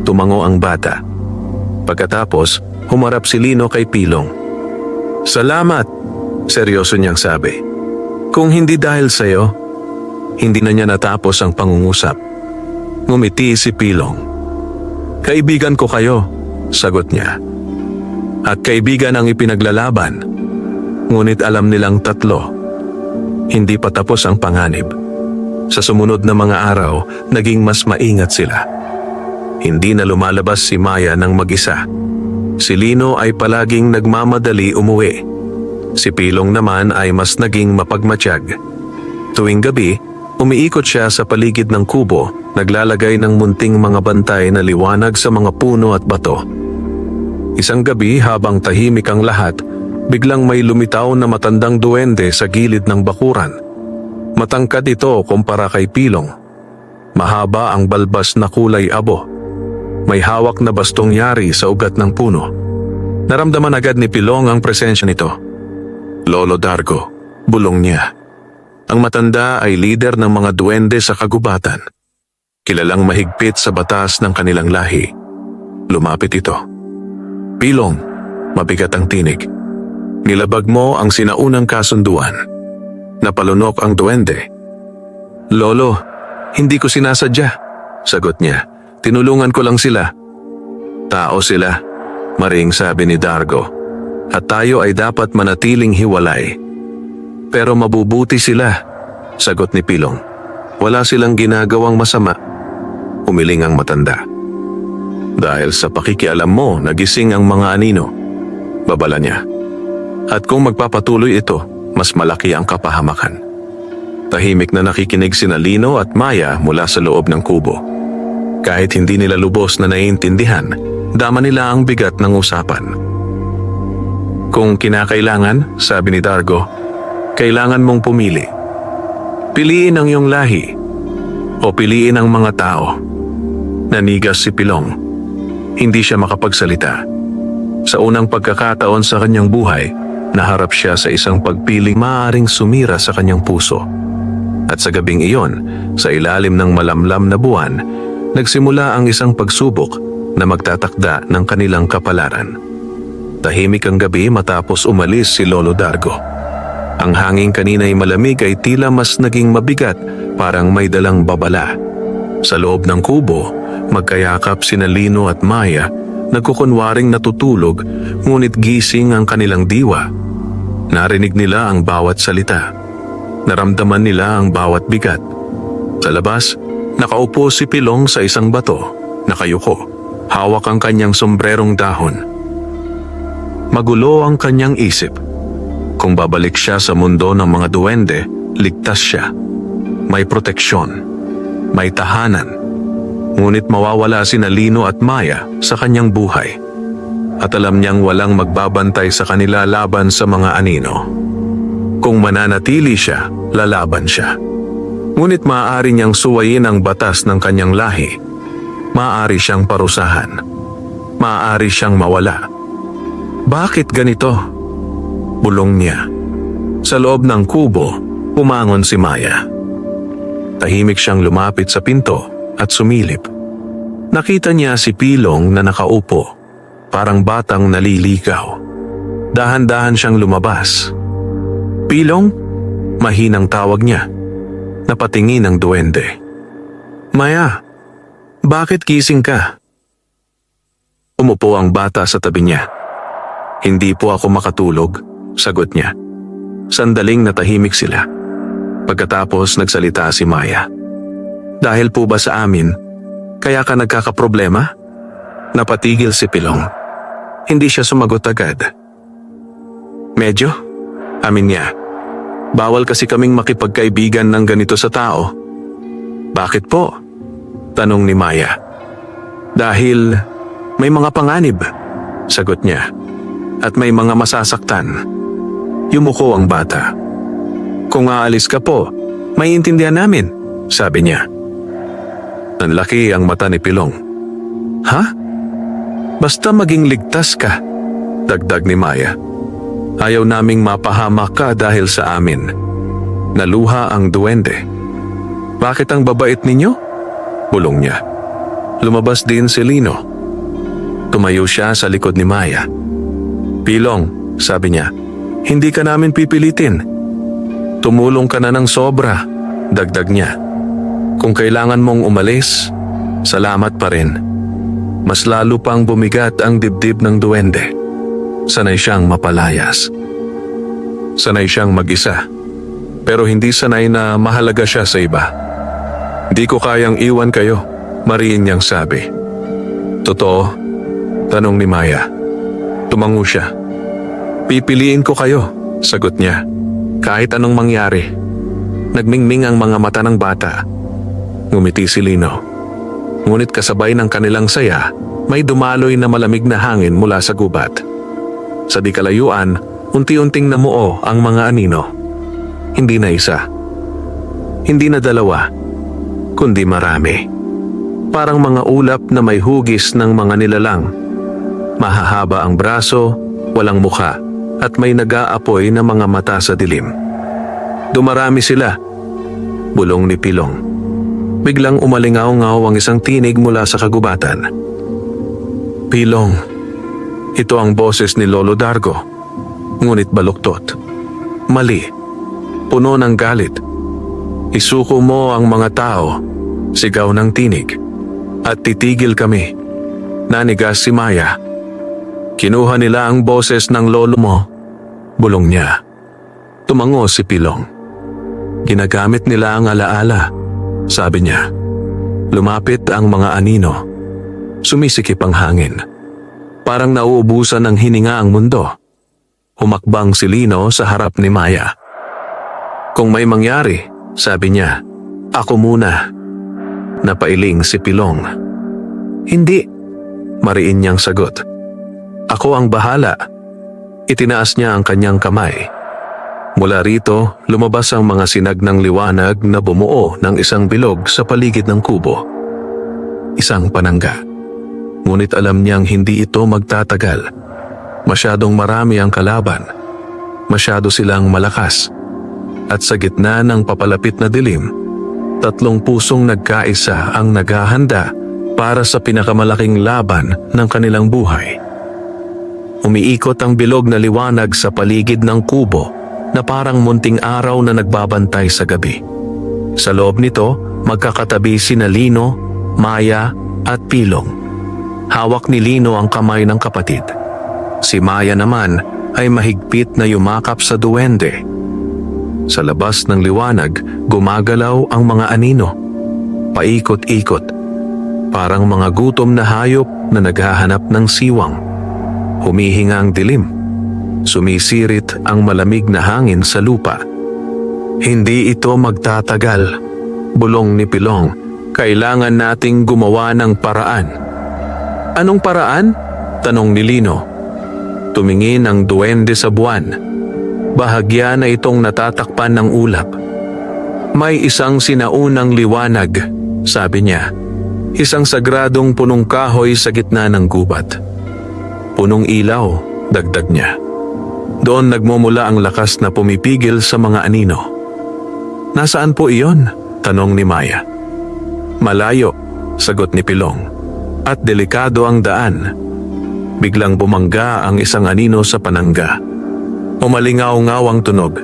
Tumango ang bata. Pagkatapos, humarap si Lino kay Pilong. "Salamat," seryoso niyang sabi. "Kung hindi dahil sa'yo," hindi na niya natapos ang pangungusap. Ngumiti si Pilong. "Kaibigan ko kayo," sagot niya. "At kaibigan ang ipinaglalaban." Ngunit alam nilang tatlo, hindi pa tapos ang panganib. Sa sumunod na mga araw, naging mas maingat sila. Hindi na lumalabas si Maya ng mag-isa. Si Lino ay palaging nagmamadali umuwi. Si Pilong naman ay mas naging mapagmatsyag. Tuwing gabi, umiikot siya sa paligid ng kubo, naglalagay ng munting mga bantay na liwanag sa mga puno at bato. Isang gabi habang tahimik ang lahat, biglang may lumitaw na matandang duwende sa gilid ng bakuran. Matangkad ito kumpara kay Pilong. Mahaba ang balbas na kulay abo. May hawak na bastong yari sa ugat ng puno. Naramdaman agad ni Pilong ang presensya nito. "Lolo Dargo," bulong niya. Ang matanda ay lider ng mga duwende sa kagubatan. Kilalang mahigpit sa batas ng kanilang lahi. Lumapit ito. "Pilong," mabigat ang tinig. "Nilabag mo ang sinaunang kasunduan." Napalunok ang duwende. "Lolo, hindi ko sinasadya," sagot niya. "Tinulungan ko lang sila." "Tao sila," maring sabi ni Dargo. "At tayo ay dapat manatiling hiwalay." "Pero mabubuti sila," sagot ni Pilong. "Wala silang ginagawang masama." Umiling ang matanda. "Dahil sa pakikialam mo, nagising ang mga anino," babala niya. "At kung magpapatuloy ito, mas malaki ang kapahamakan." Tahimik na nakikinig sina Lino at Maya mula sa loob ng kubo. Kahit hindi nila lubos na naiintindihan, dama nila ang bigat ng usapan. "Kung kinakailangan," sabi ni Dargo, "kailangan mong pumili. Piliin ang iyong lahi o piliin ang mga tao." Nanigas si Pilong. Hindi siya makapagsalita. Sa unang pagkakataon sa kanyang buhay, naharap siya sa isang pagpiling maaaring sumira sa kanyang puso. At sa gabing iyon, sa ilalim ng malamlam na buwan, nagsimula ang isang pagsubok na magtatakda ng kanilang kapalaran. Tahimik ang gabi matapos umalis si Lolo Dargo. Ang hangin kanina'y malamig ay tila mas naging mabigat, parang may dalang babala. Sa loob ng kubo, magkayakap sina Lino at Maya, nagkukunwaring natutulog, ngunit gising ang kanilang diwa. Narinig nila ang bawat salita. Naramdaman nila ang bawat bigat. Sa labas, nakaupo si Pilong sa isang bato, nakayuko, hawak ang kanyang sombrerong dahon. Magulo ang kanyang isip. Kung babalik siya sa mundo ng mga duwende, ligtas siya. May proteksyon, may tahanan. Ngunit mawawala sina Lino at Maya sa kanyang buhay. At alam niyang walang magbabantay sa kanila laban sa mga anino. Kung mananatili siya, lalaban siya. Ngunit maaari niyang suwayin ang batas ng kanyang lahi. Maaari siyang parusahan. Maaari siyang mawala. "Bakit ganito?" bulong niya. Sa loob ng kubo, umangon si Maya. Tahimik siyang lumapit sa pinto at sumilip. Nakita niya si Pilong na nakaupo, parang batang naliligaw. Dahan-dahan siyang lumabas. "Pilong?" mahinang tawag niya. Napatingin ang duwende. "Maya, bakit gising ka?" Umupo ang bata sa tabi niya. "Hindi po ako makatulog," sagot niya. Sandaling natahimik sila. Pagkatapos nagsalita si Maya. "Dahil po ba sa amin, kaya ka nagkakaproblema?" Napatigil si Pilong. Hindi siya sumagot agad. "Medyo," amin niya. "Bawal kasi kaming makipagkaibigan ng ganito sa tao." "Bakit po?" tanong ni Maya. Dahil may mga panganib, sagot niya. At may mga masasaktan. Yumuko ang bata. Kung aalis ka po, maiintindihan namin, sabi niya. Nanlaki ang mata ni Pilong. Ha? Basta maging ligtas ka, dagdag ni Maya. Ayaw naming mapahamak ka dahil sa amin. Naluha ang duwende. Bakit ang babait ninyo? Bulong niya. Lumabas din si Lino. Tumayo siya sa likod ni Maya. Pilong, sabi niya, hindi ka namin pipilitin. Tumulong ka na ng sobra, dagdag niya. Kung kailangan mong umalis, salamat pa rin. Mas lalo pang bumigat ang dibdib ng duwende. Sanay siyang mapalayas. Sanay siyang mag-isa. Pero hindi sanay na mahalaga siya sa iba. Di ko kayang iwan kayo, mariin niyang sabi. Totoo? Tanong ni Maya. Tumango siya. Pipiliin ko kayo, sagot niya. Kahit anong mangyari. Nagmingming ang mga mata ng bata. Ngumiti si Lino. Ngunit kasabay ng kanilang saya, may dumaloy na malamig na hangin mula sa gubat. Sa di kalayuan, unti-unting namuo ang mga anino. Hindi na isa. Hindi na dalawa. Kundi marami. Parang mga ulap na may hugis ng mga nilalang. Mahahaba ang braso, walang mukha, at may nag-aapoy na mga mata sa dilim. Dumarami sila. Bulong ni Pilong. Biglang umalingaw-ngaw ang isang tinig mula sa kagubatan. Pilong, ito ang boses ni Lolo Dargo. Ngunit baluktot. Mali. Puno ng galit. Isuko mo ang mga tao, sigaw ng tinig. At titigil kami. Nanigas si Maya. Kinuha nila ang boses ng lolo mo, bulong niya. Tumango si Pilong. Ginagamit nila ang alaala, sabi niya. Lumapit ang mga anino. Sumisikip ang hangin. Parang nauubusan ng hininga ang mundo. Humakbang si Lino sa harap ni Maya. Kung may mangyari, sabi niya, ako muna. Napailing si Pilong. Hindi, mariin niyang sagot. Ako ang bahala. Itinaas niya ang kanyang kamay. Mula rito, lumabas ang mga sinag ng liwanag na bumuo ng isang bilog sa paligid ng kubo. Isang panangga. Ngunit alam niyang hindi ito magtatagal. Masyadong marami ang kalaban. Masyado silang malakas. At sa gitna ng papalapit na dilim, 3 pusong nagkaisa ang naghahanda para sa pinakamalaking laban ng kanilang buhay. Umiikot ang bilog na liwanag sa paligid ng kubo na parang munting araw na nagbabantay sa gabi. Sa loob nito, magkakatabi sina Lino, Maya at Pilong. Hawak ni Lino ang kamay ng kapatid. Si Maya naman ay mahigpit na yumakap sa duwende. Sa labas ng liwanag, gumagalaw ang mga anino. Paikot-ikot. Parang mga gutom na hayop na naghahanap ng siwang. Humihinga ang dilim. Sumisirit ang malamig na hangin sa lupa. Hindi ito magtatagal, bulong ni Pilong. Kailangan nating gumawa ng paraan. Anong paraan? Tanong ni Lino. Tumingin ang duwende sa buwan. Bahagya na itong natatakpan ng ulap. May isang sinaunang liwanag, sabi niya. Isang sagradong punong kahoy sa gitna ng gubat. Punong ilaw, dagdag niya. Doon nagmumula ang lakas na pumipigil sa mga anino. Nasaan po iyon? Tanong ni Maya. Malayo, sagot ni Pilong. At delikado ang daan. Biglang bumangga ang isang anino sa panangga. Umalingaw-ngaw ang tunog.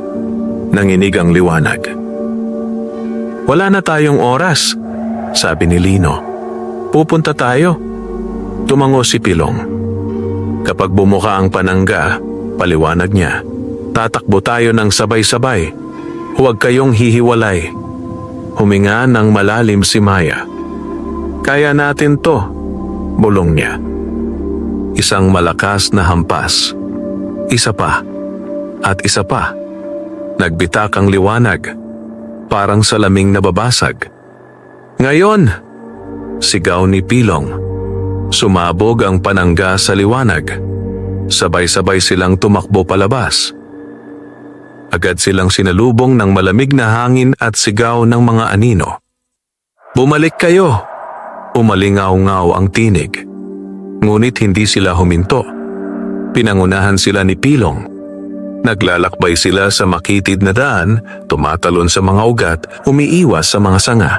Nanginig ang liwanag. Wala na tayong oras, sabi ni Lino. Pupunta tayo. Tumango si Pilong. Kapag bumuka ang panangga, paliwanag niya, tatakbo tayo ng sabay-sabay. Huwag kayong hihiwalay. Huminga ng malalim si Maya. Kaya natin to, bulong niya. Isang malakas na hampas. Isa pa. At isa pa. Nagbitak ang liwanag. Parang salaming nababasag. Ngayon, sigaw ni Pilong. Sumabog ang panangga sa liwanag. Sabay-sabay silang tumakbo palabas. Agad silang sinalubong ng malamig na hangin at sigaw ng mga anino. "Bumalik kayo!" Umalingaw-ngaw ang tinig. Ngunit hindi sila huminto. Pinangunahan sila ni Pilong. Naglalakbay sila sa makitid na daan, tumatalon sa mga ugat, umiiwas sa mga sanga.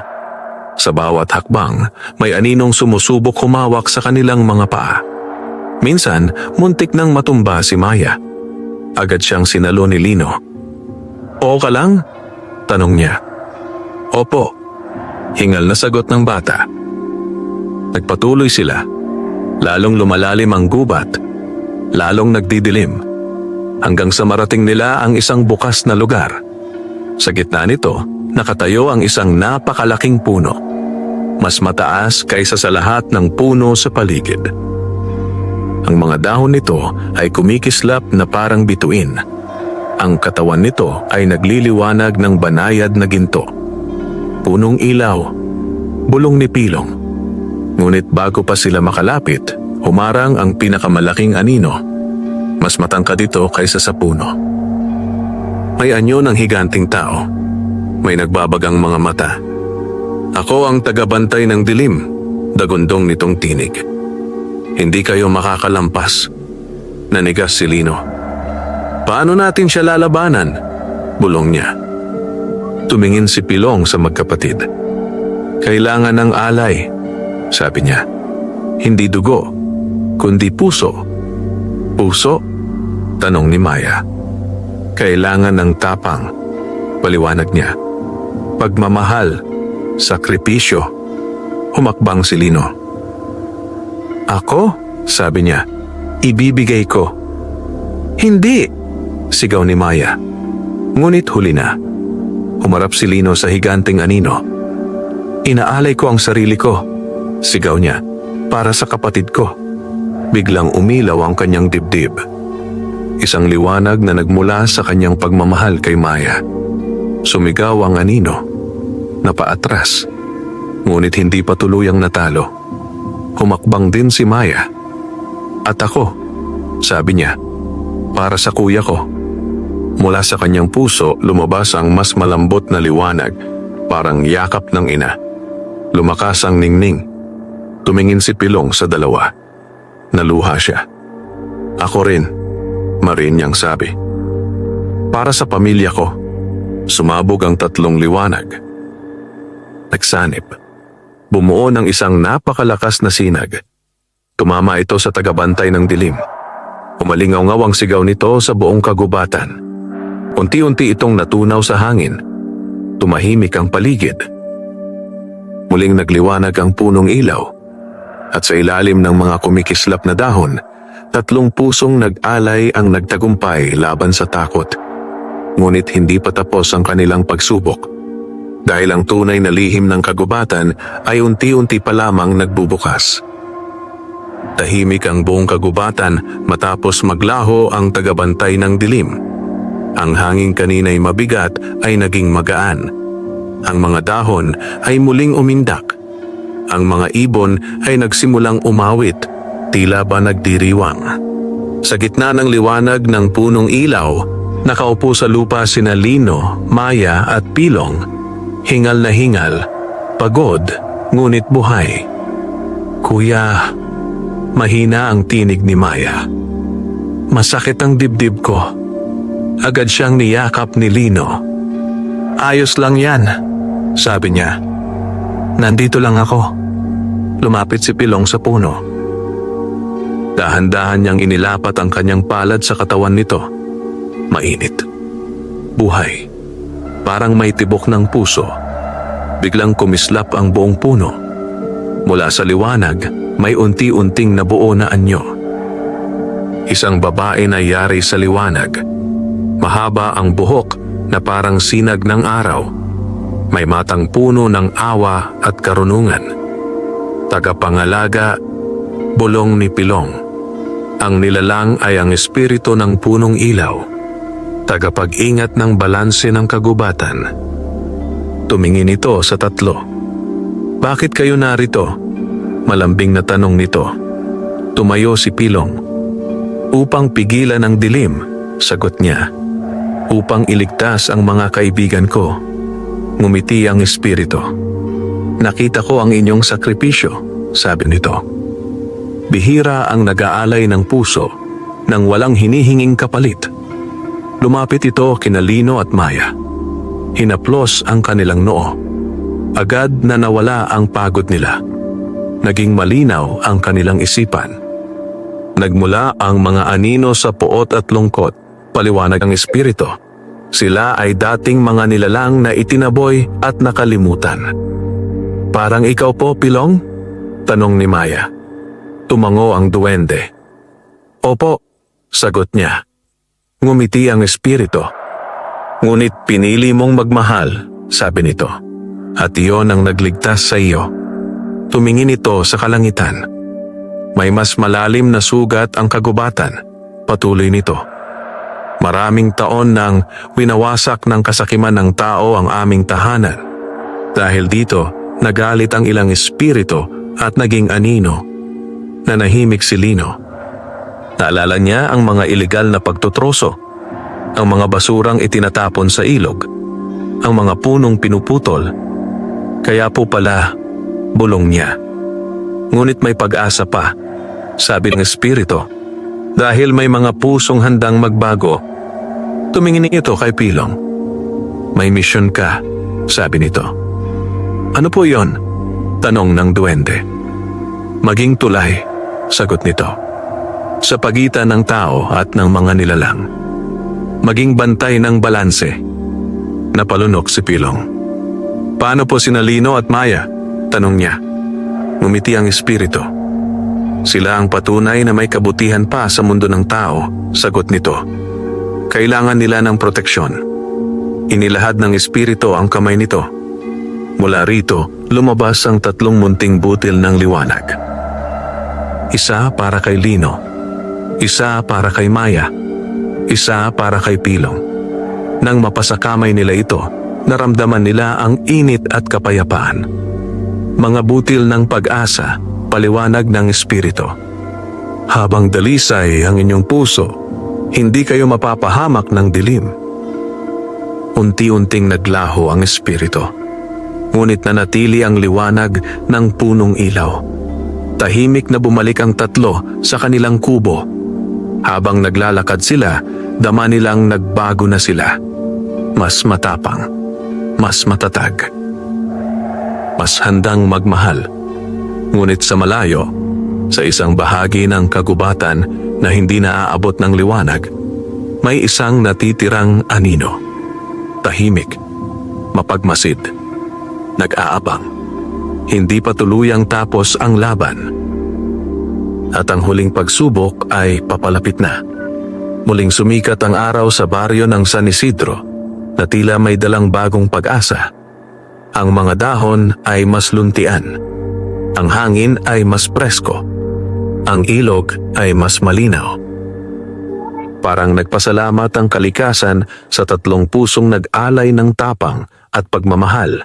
Sa bawat hakbang, may aninong sumusubok humawak sa kanilang mga paa. Minsan, muntik nang matumba si Maya. Agad siyang sinalo ni Lino. "Oo ka lang?" tanong niya. "Opo," hingal na sagot ng bata. Nagpatuloy sila. Lalong lumalalim ang gubat. Lalong nagdidilim. Hanggang sa marating nila ang isang bukas na lugar. Sa gitna nito, nakatayo ang isang napakalaking puno. Mas mataas kaysa sa lahat ng puno sa paligid. Ang mga dahon nito ay kumikislap na parang bituin. Ang katawan nito ay nagliliwanag ng banayad na ginto. Punong ilaw, bulong ni Pilong. Ngunit bago pa sila makalapit, humarang ang pinakamalaking anino. Mas matangkad ito kaysa sa puno. May anyo ng higanting tao. May nagbabagang mga mata. "Ako ang tagabantay ng dilim," dagundong nitong tinig. "Hindi kayo makakalampas," nanigas si Lino. "Paano natin siya lalabanan?" bulong niya. Tumingin si Pilong sa magkapatid. "Kailangan ng alay," sabi niya. "Hindi dugo, kundi puso." "Puso?" tanong ni Maya. "Kailangan ng tapang," paliwanag niya. "Pagmamahal, sakripisyo." Humakbang si Lino. "Ako?" sabi niya. "Ibibigay ko." "Hindi!" sigaw ni Maya. Ngunit huli na. Humarap si Lino sa higanting anino. "Inaalay ko ang sarili ko," sigaw niya, "para sa kapatid ko." Biglang umilaw ang kanyang dibdib. Isang liwanag na nagmula sa kanyang pagmamahal kay Maya. Sumigaw ang anino. Napaatras. Ngunit hindi pa tuluyang natalo. Humakbang din si Maya. "At ako," sabi niya, "para sa kuya ko." Mula sa kanyang puso lumabas ang mas malambot na liwanag, parang yakap ng ina. Lumakas ang ningning. Tumingin si Pilong sa dalawa. Naluha siya. "Ako rin," marin niyang sabi. "Para sa pamilya ko." Sumabog ang tatlong liwanag. Nagsanib. Bumuo ng isang napakalakas na sinag. Tumama ito sa tagabantay ng dilim. Umalingaw-ngaw ang sigaw nito sa buong kagubatan. Unti-unti itong natunaw sa hangin. Tumahimik ang paligid. Muling nagliwanag ang punong ilaw. At sa ilalim ng mga kumikislap na dahon, tatlong pusong nag-alay ang nagtagumpay laban sa takot. Ngunit hindi pa tapos ang kanilang pagsubok. Dahil ang tunay na lihim ng kagubatan ay unti-unti pa lamang nagbubukas. Tahimik ang buong kagubatan matapos maglaho ang tagabantay ng dilim. Ang hangin kanina'y mabigat ay naging magaan. Ang mga dahon ay muling umindak. Ang mga ibon ay nagsimulang umawit, tila ba nagdiriwang. Sa gitna ng liwanag ng punong ilaw, nakaupo sa lupa sina Lino, Maya at Pilong. Hingal na hingal, pagod, ngunit buhay. "Kuya," mahina ang tinig ni Maya. "Masakit ang dibdib ko." Agad siyang niyakap ni Lino. "Ayos lang yan," sabi niya. "Nandito lang ako." Lumapit si Pilong sa puno. Dahan-dahan niyang inilapat ang kanyang palad sa katawan nito. Mainit. Buhay. Parang may tibok ng puso. Biglang kumislap ang buong puno. Mula sa liwanag, may unti-unting nabuo na anyo. Isang babae na yari sa liwanag. Mahaba ang buhok na parang sinag ng araw. May matang puno ng awa at karunungan. Tagapangalaga, bulong ni Pilong. Ang nilalang ay ang espiritu ng punong ilaw. Tagapag-ingat ng balanse ng kagubatan. Tumingin ito sa tatlo. "Bakit kayo narito?" Malambing na tanong nito. Tumayo si Pilong. Upang pigilan ang dilim, sagot niya. Upang iligtas ang mga kaibigan ko. Ngumiti ang espiritu. Nakita ko ang inyong sakripisyo, sabi nito. Bihira ang nag-aalay ng puso nang walang hinihinging kapalit. Lumapit ito kina Lino at Maya. Hinaplos ang kanilang noo. Agad na nawala ang pagod nila. Naging malinaw ang kanilang isipan. Nagmula ang mga anino sa puot at lungkot, paliwanag ang espiritu. Sila ay dating mga nilalang na itinaboy at nakalimutan. Parang ikaw po, Pilong? Tanong ni Maya. Tumango ang duwende. Opo, sagot niya. Ngumiti ang espiritu. Ngunit pinili mong magmahal, sabi nito. At iyon ang nagligtas sa iyo. Tumingin ito sa kalangitan. May mas malalim na sugat ang kagubatan, patuloy nito. Maraming taon nang winawasak ng kasakiman ng tao ang aming tahanan. Dahil dito, nagalit ang ilang espiritu at naging anino. Nanahimik si Lino. Naalala niya ang mga ilegal na pagtutroso, ang mga basurang itinatapon sa ilog, ang mga punong pinuputol. Kaya po pala, bulong niya. Ngunit may pag-asa pa, sabi ng espiritu, dahil may mga pusong handang magbago. Tumingin ito kay Pilong. May misyon ka, sabi nito. Ano po yon? Tanong ng duwende. Maging tulay, sagot nito. Sa pagitan ng tao at ng mga nilalang. Maging bantay ng balanse. Napalunok si Pilong. Paano po sina Lino at Maya? Tanong niya. Ngumiti ang espiritu. Sila ang patunay na may kabutihan pa sa mundo ng tao, sagot nito. Kailangan nila ng proteksyon. Inilahad ng espiritu ang kamay nito. Mula rito, lumabas ang 3 munting butil ng liwanag. Isa para kay Lino, isa para kay Maya, isa para kay Pilong. Nang mapasakamay nila ito, naramdaman nila ang init at kapayapaan. Mga butil ng pag-asa, paliwanag ng espiritu. Habang dalisay ang inyong puso, hindi kayo mapapahamak ng dilim. Unti-unting naglaho ang espiritu. Ngunit nanatili ang liwanag ng punong ilaw. Tahimik na bumalik ang 3 sa kanilang kubo. Habang naglalakad sila, dama nilang nagbago na sila. Mas matapang, mas matatag, mas handang magmahal. Ngunit sa malayo, sa isang bahagi ng kagubatan na hindi naaabot ng liwanag, may isang natitirang anino. Tahimik, mapagmasid, nag-aabang. Hindi pa tuluyang tapos ang laban. At ang huling pagsubok ay papalapit na. Muling sumikat ang araw sa baryo ng San Isidro na tila may dalang bagong pag-asa. Ang mga dahon ay mas luntian. Ang hangin ay mas presko. Ang ilog ay mas malinaw. Parang nagpasalamat ang kalikasan sa 3 pusong nag-alay ng tapang at pagmamahal.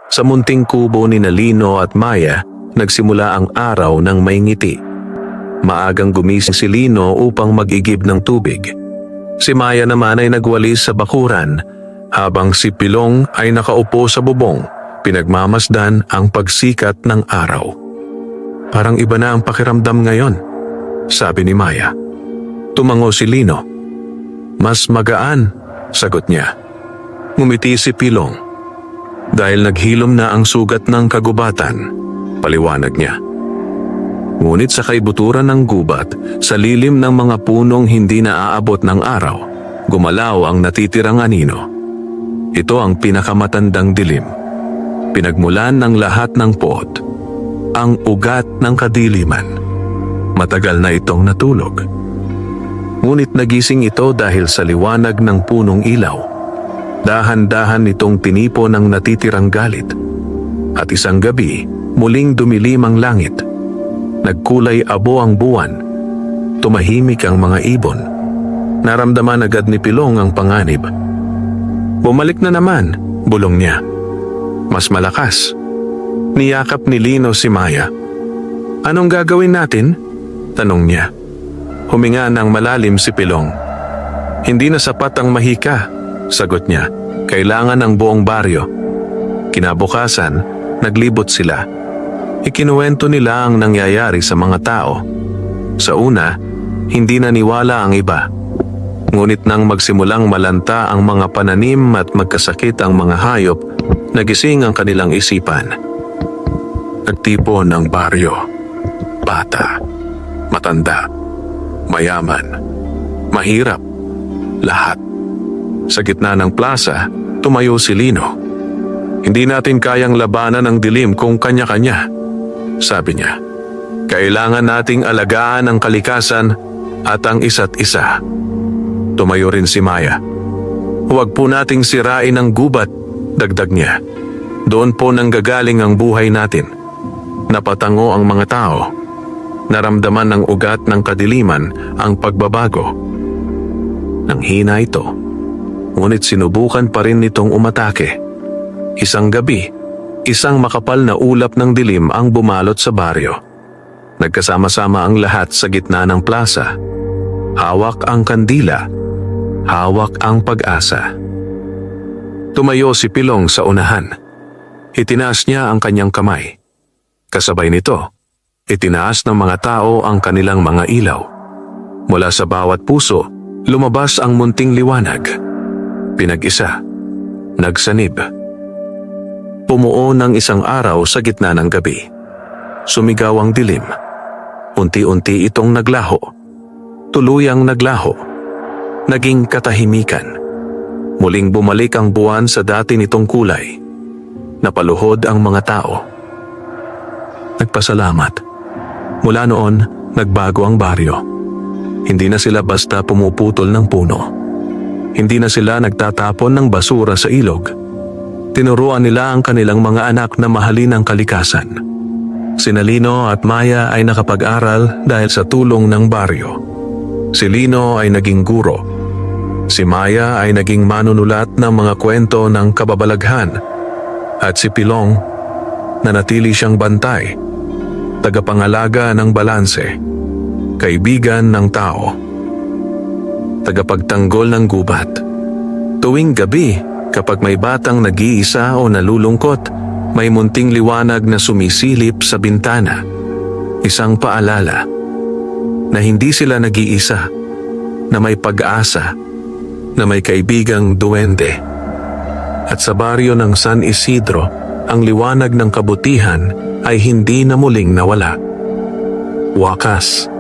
Sa munting kubo ni Lino at Maya, nagsimula ang araw ng may ngiti. Maagang gumising si Lino upang mag-igib ng tubig. Si Maya naman ay nagwalis sa bakuran, habang si Pilong ay nakaupo sa bubong, pinagmamasdan ang pagsikat ng araw. Parang iba na ang pakiramdam ngayon, sabi ni Maya. Tumango si Lino. Mas magaan, sagot niya. Ngumiti si Pilong. Dahil naghilom na ang sugat ng kagubatan, paliwanag niya. Ngunit sa kaibuturan ng gubat, sa lilim ng mga punong hindi naaabot ng araw, gumalaw ang natitirang anino. Ito ang pinakamatandang dilim. Pinagmulan ng lahat ng puot. Ang ugat ng kadiliman. Matagal na itong natulog. Ngunit nagising ito dahil sa liwanag ng punong ilaw. Dahan-dahan itong tinipo ng natitirang galit. At isang gabi, muling dumilim ang langit. Nagkulay abo ang buwan. Tumahimik ang mga ibon. Naramdaman agad ni Pilong ang panganib. Bumalik na naman, bulong niya. Mas malakas. Niyakap ni Lino si Maya. Anong gagawin natin? Tanong niya. Huminga ng malalim si Pilong. Hindi na sapat ang mahika, sagot niya. Kailangan ng buong baryo. Kinabukasan, naglibot sila. Ikinuwento nila ang nangyayari sa mga tao. Sa una, hindi naniwala ang iba. Ngunit nang magsimulang malanta ang mga pananim at magkasakit ang mga hayop, nagising ang kanilang isipan. Nagtipon ang baryo. Bata, matanda, mayaman, mahirap, lahat. Sa gitna ng plaza, tumayo si Lino. Hindi natin kayang labanan ang dilim kung kanya-kanya, sabi niya. Kailangan nating alagaan ang kalikasan at ang isa't isa. Tumayo rin si Maya. Huwag po nating sirain ang gubat, dagdag niya. Doon po nanggagaling ang buhay natin. Napatango ang mga tao. Naramdaman ng ugat ng kadiliman ang pagbabago. Nang hina ito, ngunit sinubukan pa rin nitong umatake. Isang gabi, isang makapal na ulap ng dilim ang bumalot sa baryo. Nagkasama-sama ang lahat sa gitna ng plaza. Hawak ang kandila, hawak ang pag-asa. Tumayo si Pilong sa unahan. Itinaas niya ang kanyang kamay. Kasabay nito, itinaas ng mga tao ang kanilang mga ilaw. Mula sa bawat puso, lumabas ang munting liwanag. Pinag-isa, nagsanib. Pumuo ng isang araw sa gitna ng gabi. Sumigaw ang dilim. Unti-unti itong naglaho. Tuluyang naglaho. Naging katahimikan. Muling bumalik ang buwan sa dati nitong kulay. Napaluhod ang mga tao. Nagpasalamat. Mula noon, nagbago ang baryo. Hindi na sila basta pumuputol ng puno. Hindi na sila nagtatapon ng basura sa ilog. Tinuruan nila ang kanilang mga anak na mahalin ang kalikasan. Sina Lino at Maya ay nakapag-aral dahil sa tulong ng baryo. Si Lino ay naging guro. Si Maya ay naging manunulat ng mga kwento ng kababalaghan. At si Pilong, nanatili siyang bantay, tagapangalaga ng balanse, kaibigan ng tao, tagapagtanggol ng gubat. Tuwing gabi, kapag may batang nag-iisa o nalulungkot, may munting liwanag na sumisilip sa bintana. Isang paalala na hindi sila nag-iisa, na may pag-asa, na may kaibigang duwende. At sa baryo ng San Isidro, ang liwanag ng kabutihan ay hindi na muling nawala. Wakas.